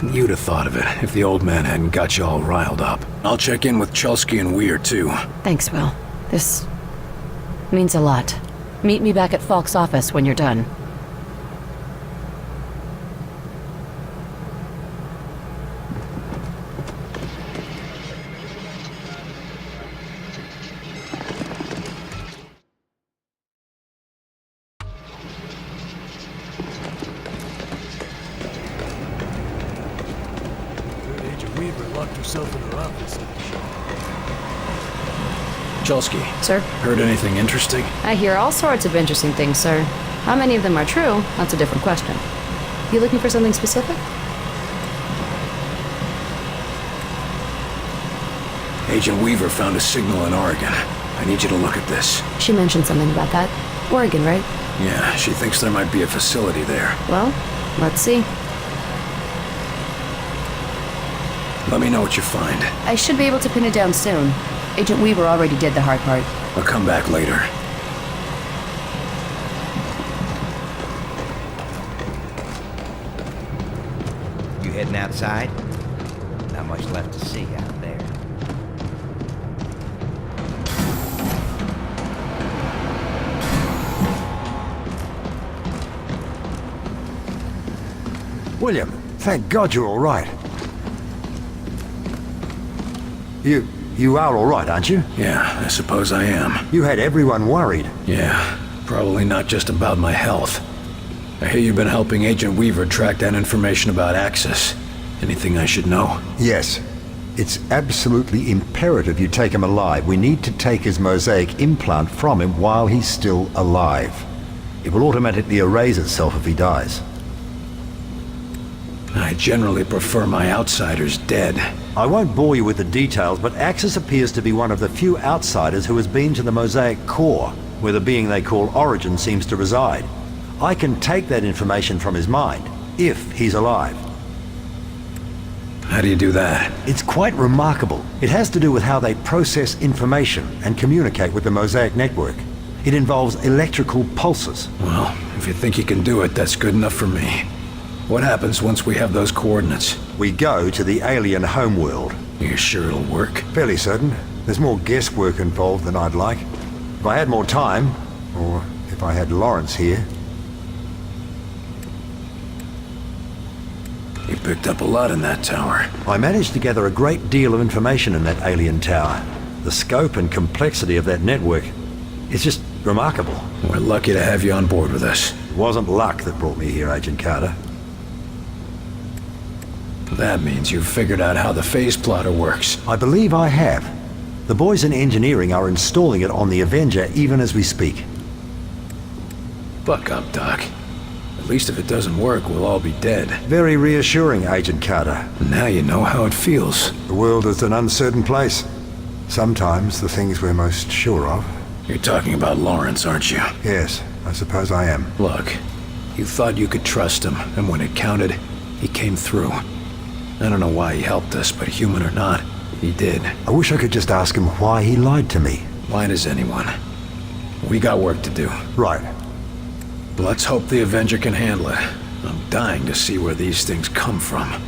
You'd have thought of it if the old man hadn't got you all riled up. I'll check in with Chelsky and Weir, too. Thanks, Will. This means a lot. Meet me back at Falk's office when you're done. Chelsky. Sir? Heard anything interesting? I hear all sorts of interesting things, sir. How many of them are true? That's a different question. You looking for something specific? Agent Weaver found a signal in Oregon. I need you to look at this. She mentioned something about that. Oregon, right? Yeah, she thinks there might be a facility there. Well, let's see. Let me know what you find. I should be able to pin it down soon. Agent Weaver already did the hard part. I'll come back later. You heading outside? Not much left to see out there. William, thank God you're all right. You are all right, aren't you? Yeah, I suppose I am. You had everyone worried. Yeah, probably not just about my health. I hear you've been helping Agent Weaver track down information about Axis. Anything I should know? Yes. It's absolutely imperative you take him alive. We need to take his mosaic implant from him while he's still alive. It will automatically erase itself if he dies. I generally prefer my outsiders dead. I won't bore you with the details, but Axis appears to be one of the few outsiders who has been to the mosaic core, where the being they call Origin seems to reside. I can take that information from his mind, if he's alive. How do you do that? It's quite remarkable. It has to do with how they process information and communicate with the mosaic network. It involves electrical pulses. Well, if you think you can do it, that's good enough for me. What happens once we have those coordinates? We go to the alien homeworld. You sure it'll work? Fairly certain. There's more guesswork involved than I'd like. If I had more time, or if I had Lawrence here. You picked up a lot in that tower. I managed to gather a great deal of information in that alien tower. The scope and complexity of that network, it's just remarkable. We're lucky to have you on board with us. It wasn't luck that brought me here, Agent Carter. That means you've figured out how the phase plotter works. I believe I have. The boys in engineering are installing it on the Avenger even as we speak. Buck up, Doc. At least if it doesn't work, we'll all be dead. Very reassuring, Agent Carter. Now you know how it feels. The world is an uncertain place. Sometimes the things we're most sure of. You're talking about Lawrence, aren't you? Yes, I suppose I am. Look, you thought you could trust him, and when it counted, he came through. I don't know why he helped us, but human or not, he did. I wish I could just ask him why he lied to me. Why does anyone? We got work to do. Right. Let's hope the Avenger can handle it. I'm dying to see where these things come from.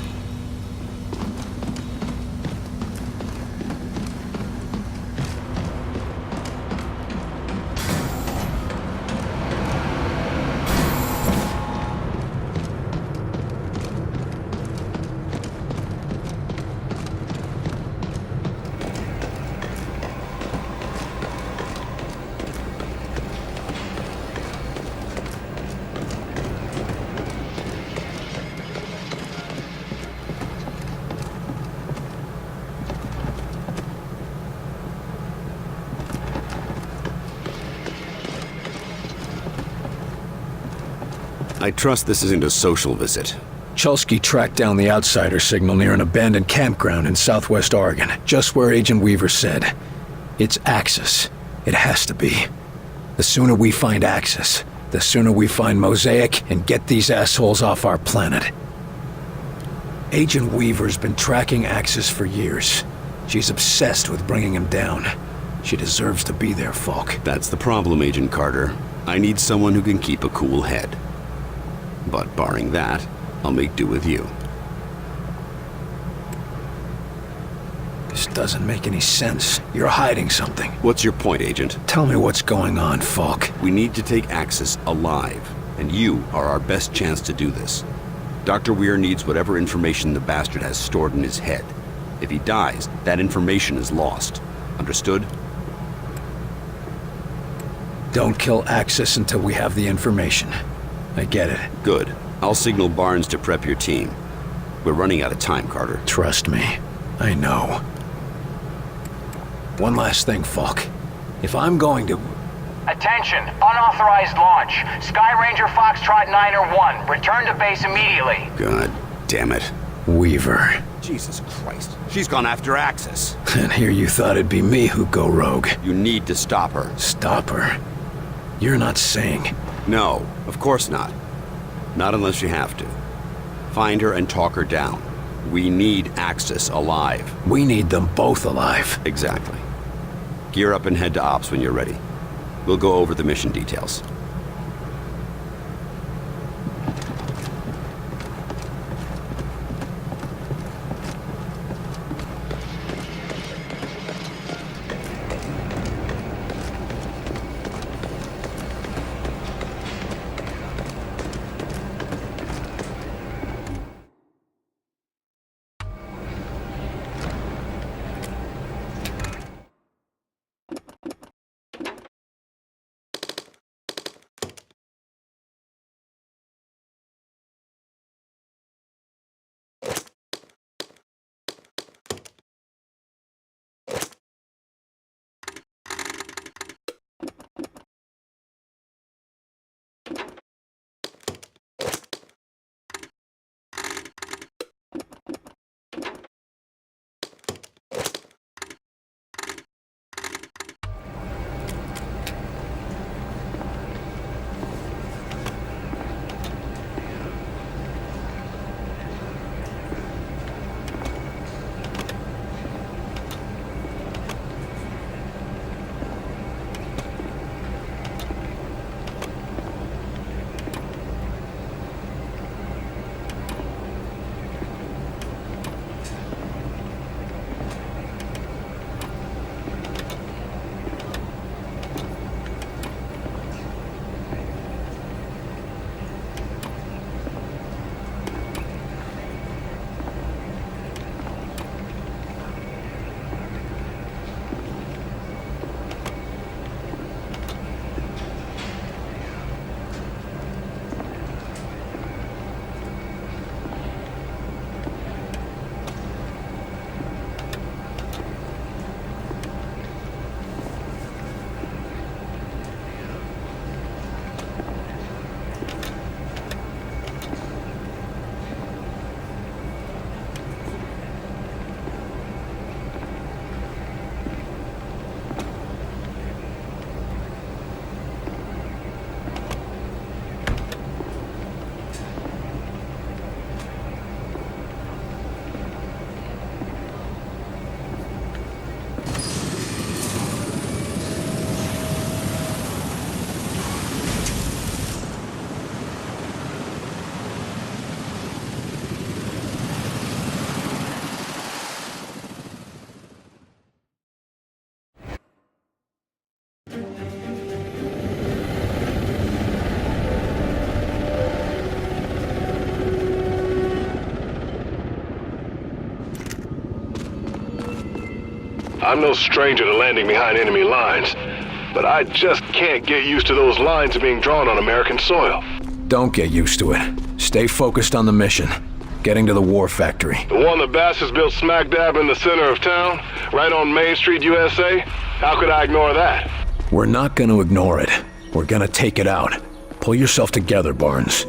I trust this isn't a social visit. Chulsky tracked down the outsider signal near an abandoned campground in southwest Oregon, just where Agent Weaver said. It's Axis. It has to be. The sooner we find Axis, the sooner we find Mosaic and get these assholes off our planet. Agent Weaver's been tracking Axis for years. She's obsessed with bringing him down. She deserves to be there, Falk. That's the problem, Agent Carter. I need someone who can keep a cool head. But barring that, I'll make do with you. This doesn't make any sense. You're hiding something. What's your point, Agent? Tell me what's going on, Falk. We need to take Axis alive, and you are our best chance to do this. Dr. Weir needs whatever information the bastard has stored in his head. If he dies, that information is lost. Understood? Don't kill Axis until we have the information. I get it. Good. I'll signal Barnes to prep your team. We're running out of time, Carter. Trust me. I know. One last thing, Falk. If I'm going to... Attention! Unauthorized launch. Sky Ranger Foxtrot 9 1. Return to base immediately. God damn it. Weaver. Jesus Christ. She's gone after Axis. And here you thought it'd be me who'd go rogue. You need to stop her. Stop her? You're not saying... No, of course not. Not unless you have to. Find her and talk her down. We need Axis alive. We need them both alive. Exactly. Gear up and head to Ops when you're ready. We'll go over the mission details. I'm no stranger to landing behind enemy lines, but I just can't get used to those lines being drawn on American soil. Don't get used to it. Stay focused on the mission. Getting to the war factory. The one the bastards built smack dab in the center of town, right on Main Street, USA? How could I ignore that? We're not gonna ignore it. We're gonna take it out. Pull yourself together, Barnes.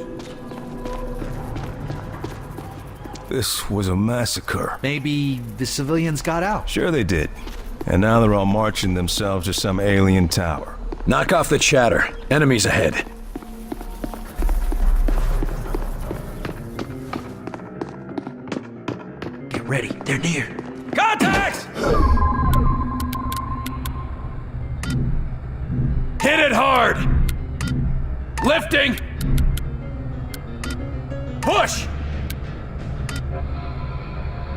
This was a massacre. Maybe the civilians got out. Sure they did. And now they're all marching themselves to some alien tower. Knock off the chatter. Enemies ahead. Get ready, they're near. Contact! Hit it hard! Lifting! Push!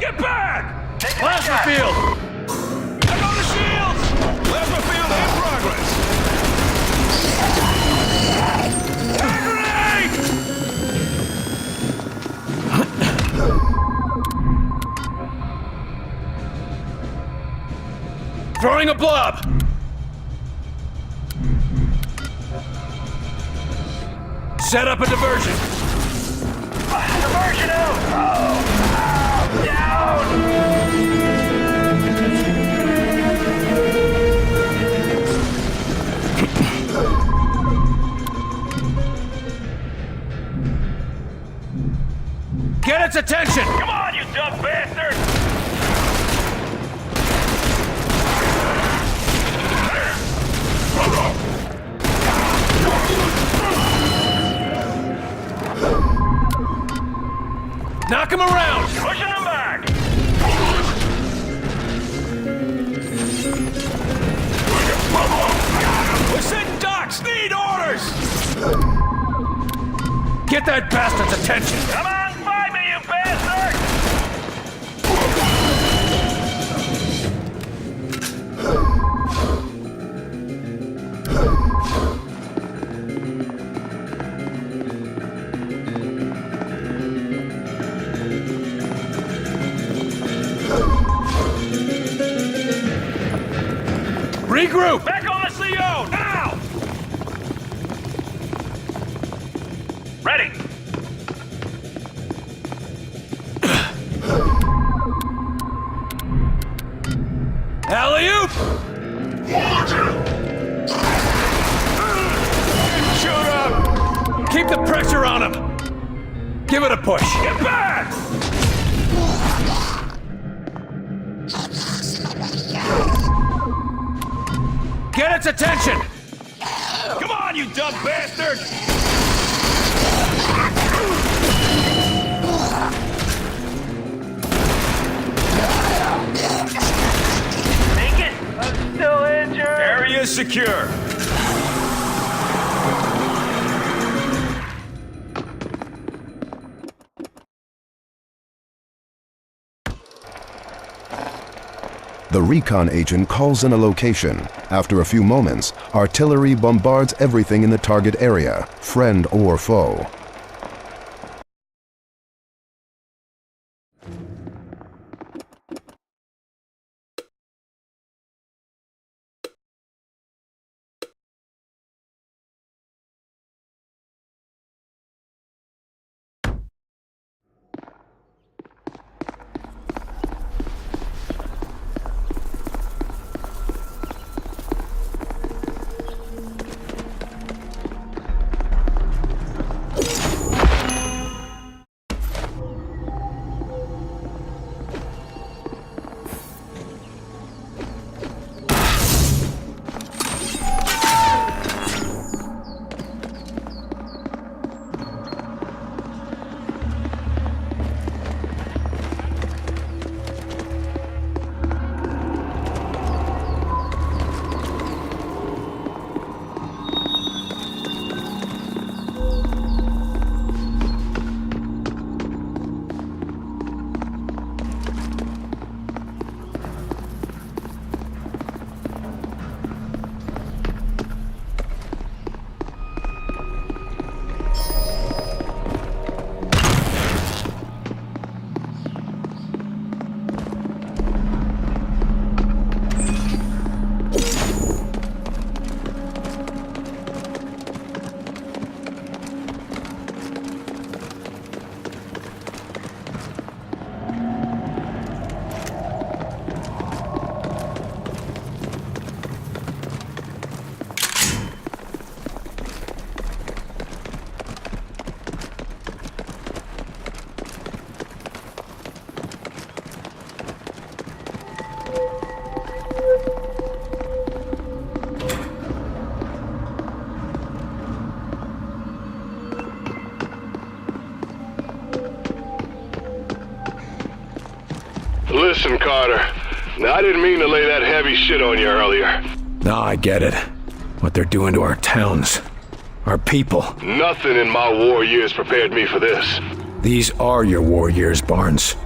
Get back! Plasma field! I go to shields! Plasma field in progress! Grenade! Throwing a blob! Set up a diversion! Diversion out! Down! Get its attention! Come on, you dumb bastard! Knock him around! Pushing him back! We're sitting ducks! Need orders! Get that bastard's attention! Come on, fight me, you bastard! Regroup! Back on the CO, now! Ready! Alley-oop! Shoot up! Keep the pressure on him! Give it a push! Get back! Get its attention! Come on, you dumb bastard! Make it! I'm still injured! Area secure! The recon agent calls in a location. After a few moments, artillery bombards everything in the target area, friend or foe. Listen, Carter. Now, I didn't mean to lay that heavy shit on you earlier. No, I get it. What they're doing to our towns. Our people. Nothing in my war years prepared me for this. These are your war years, Barnes.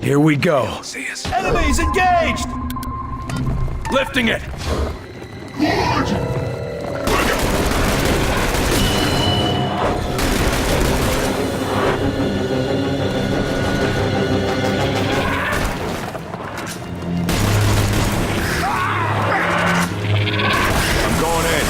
Here we go. Enemies engaged! Lifting it! I'm going in.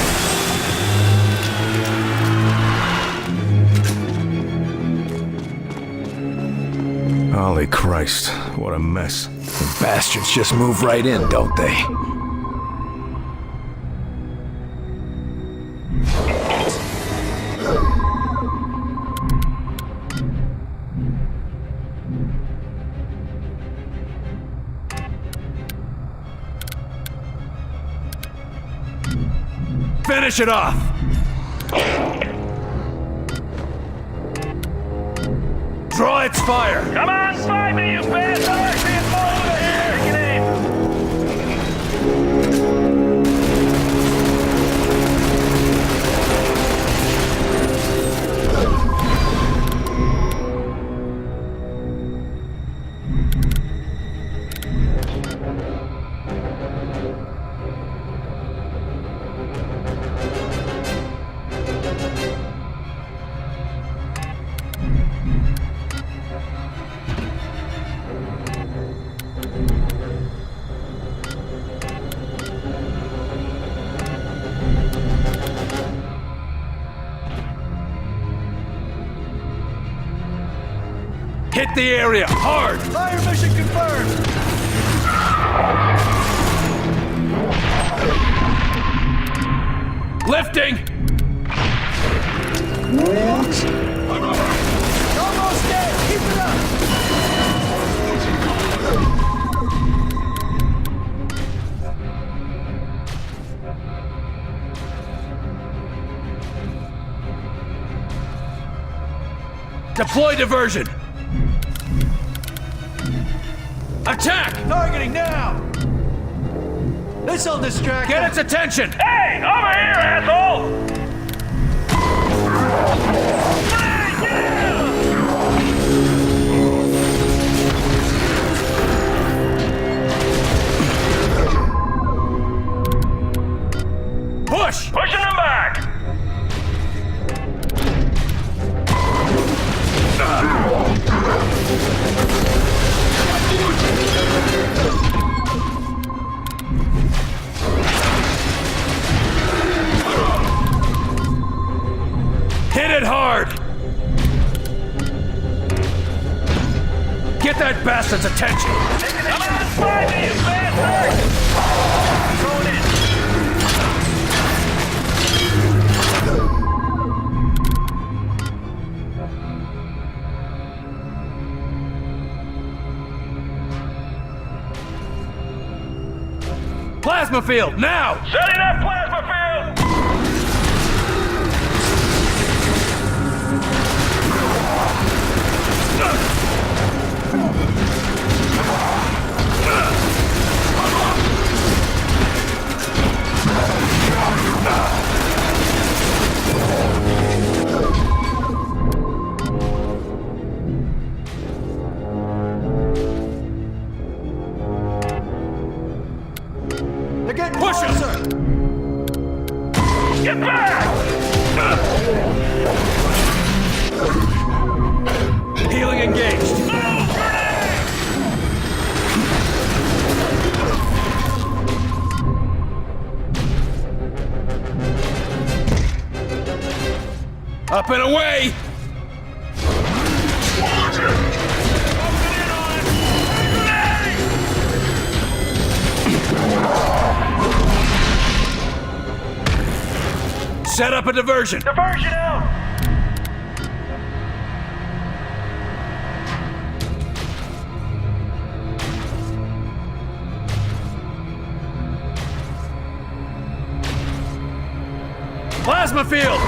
Holy Christ, what a mess. The bastards just move right in, don't they? Finish it off! Draw its fire! Come on, find me, you bastard! Being pulled over here! Take it Hit the area, hard! Fire mission confirmed! Lifting! Almost dead! Keep it up! Deploy diversion! Attack! Targeting now! This'll distract Get them. its attention! Hey, over here, asshole! Push! Pushing them back! Hit it hard! Get that bastard's attention! Come on, find me, you bastard! Going in. Plasma field, now! Setting up plasma field! They're getting Push him! closer! Get back! Healing engaged! Up and away! Set up a diversion! Diversion out! Plasma field!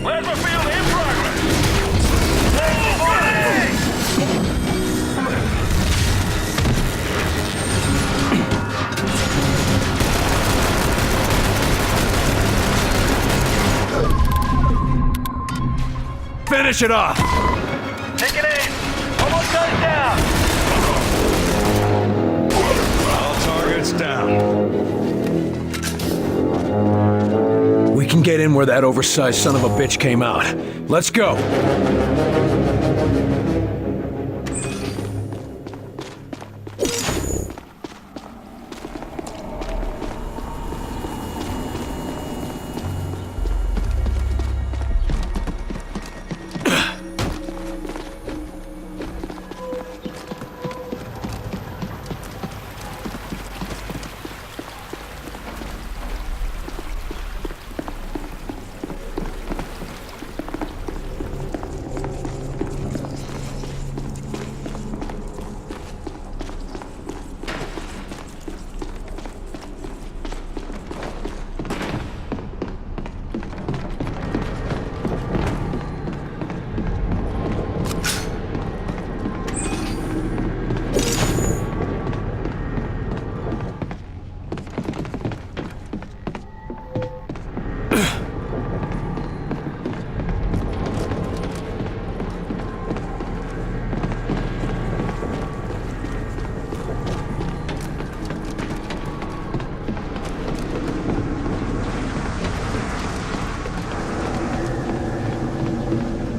Plasma field in progress! Finish it off! Take it in! Almost got it down! All targets down. We can get in where that oversized son of a bitch came out. Let's go!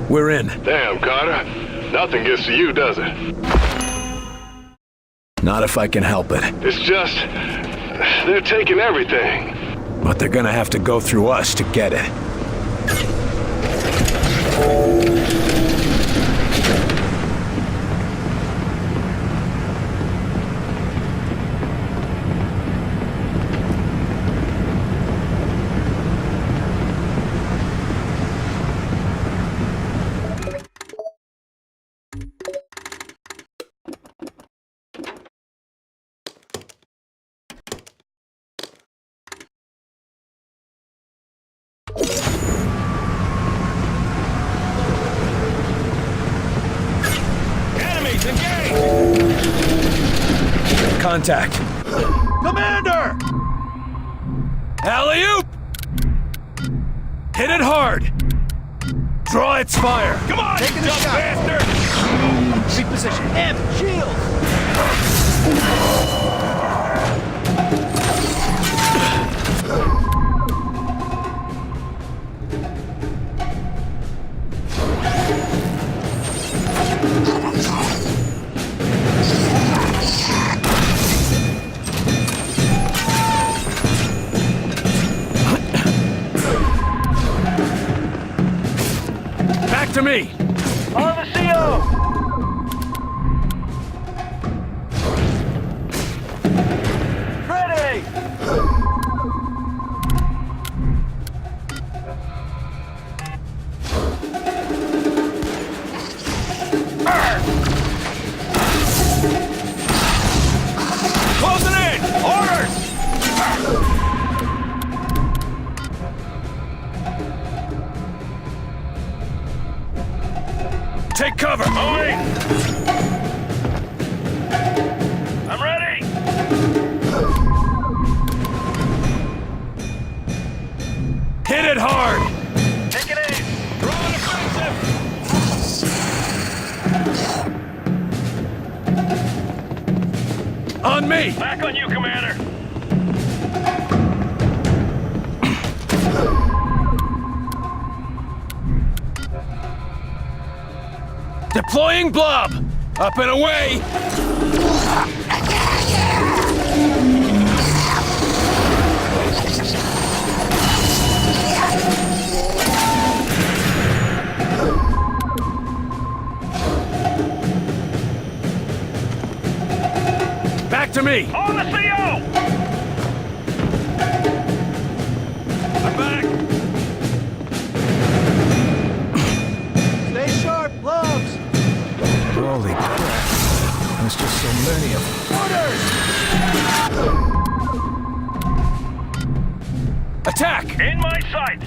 We're in. Damn, Carter. Nothing gets to you, does it? Not if I can help it. It's just... they're taking everything. But they're gonna have to go through us to get it. Enemies engaged! Contact. Commander! Alley-oop! Hit it hard! Draw its fire! Come on, Taking a dumb shot. bastard! Reposition. M, shield! Back to me! On the CO! Ready! Closing in! Orders! Take cover! Moving! I'm ready! Hit it hard! Take it in! Throwing offensive! On me! Back on you, Commander! Deploying blob! Up and away! Back to me! On the CO! I'm back! There's just so many of them. Attack! In my sights!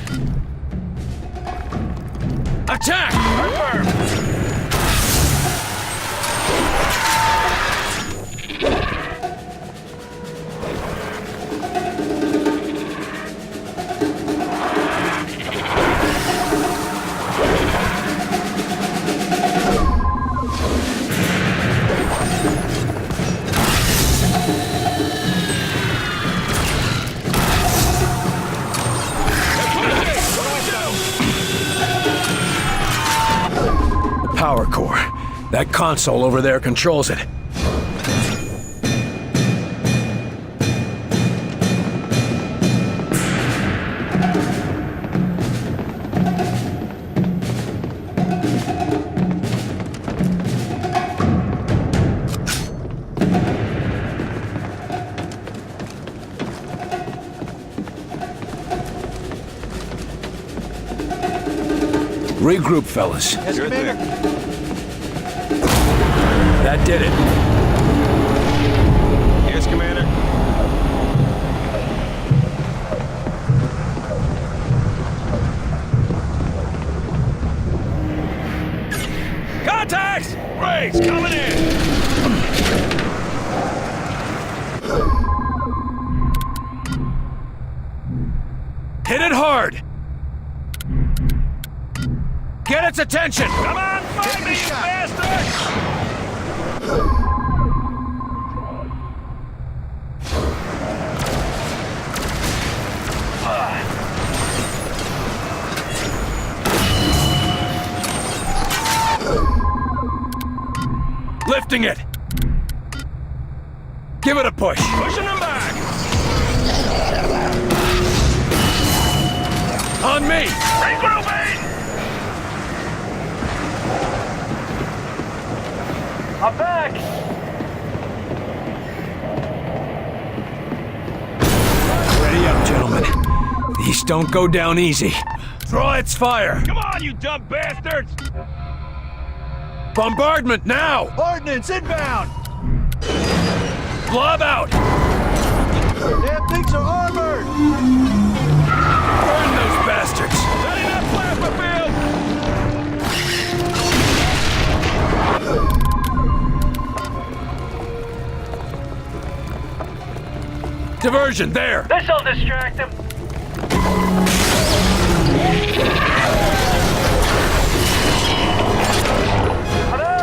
Attack! Confirmed! Power core. That console over there controls it. Regroup, fellas. Yes, Commander. That did it. Yes, Commander. Contacts! Raids coming in! Hit it hard! Get its attention! Come on, find me, you bastard! Lifting it! Give it a push! Pushing them back! On me! Regrouping! I'm back! Ready up, gentlemen. These don't go down easy. Draw its fire! Come on, you dumb bastards! Bombardment now! Ordnance inbound! Blob out! Damn things are armored! Burn those bastards! Setting up plasma field! Diversion, there! This'll distract them.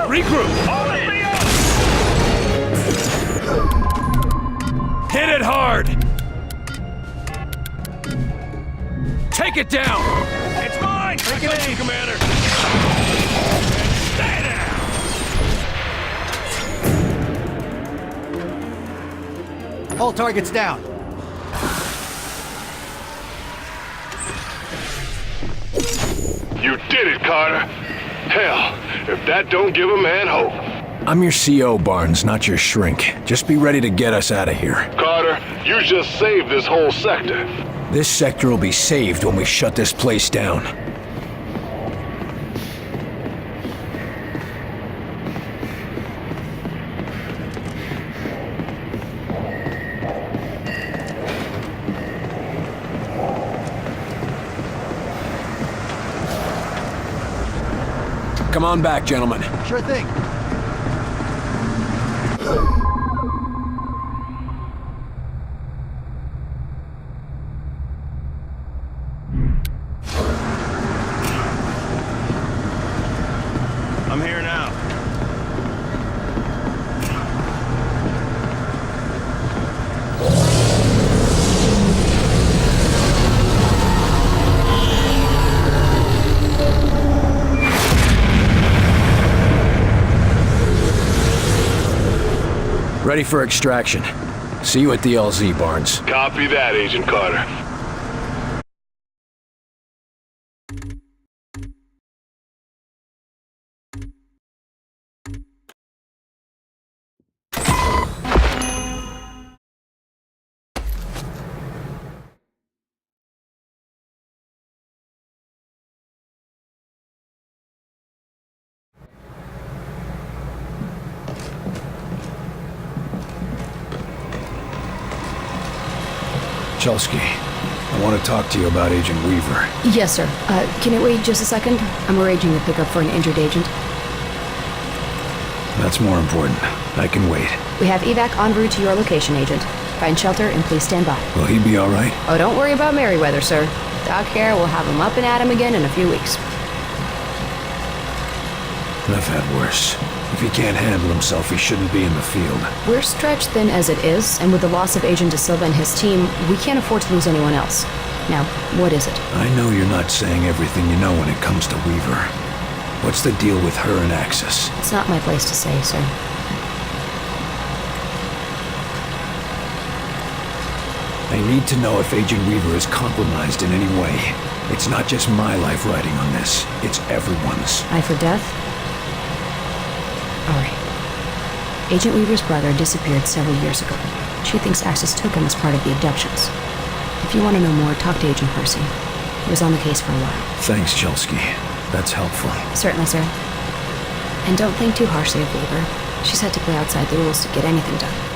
Regroup! Hit it hard! Take it down! It's mine! Take it in, Commander! Stay down! All targets down. You did it, Carter. Hell, if that don't give a man hope. I'm your CO, Barnes, not your shrink. Just be ready to get us out of here. Carter, you just saved this whole sector. This sector will be saved when we shut this place down. Come on back, gentlemen. Sure thing. I'm here now. Ready for extraction. See you at the LZ, Barnes. Copy that, Agent Carter. Chelsky, I want to talk to you about Agent Weaver. Yes, sir. Can it wait just a second? I'm arranging a pickup for an injured agent. That's more important. I can wait. We have evac en route to your location, Agent. Find shelter and please stand by. Will he be all right? Oh, don't worry about Merryweather, sir. Doc here will have him up and at him again in a few weeks. I've had worse. If he can't handle himself, he shouldn't be in the field. We're stretched thin as it is, and with the loss of Agent De Silva and his team, we can't afford to lose anyone else. Now, what is it? I know you're not saying everything you know when it comes to Weaver. What's the deal with her and Axis? It's not my place to say, sir. I need to know if Agent Weaver is compromised in any way. It's not just my life riding on this. It's everyone's. Eye for death? All right. Agent Weaver's brother disappeared several years ago. She thinks Axis took him as part of the abductions. If you want to know more, talk to Agent Percy. He was on the case for a while. Thanks, Chelsky. That's helpful. Certainly, sir. And don't think too harshly of Weaver. She's had to play outside the rules to get anything done.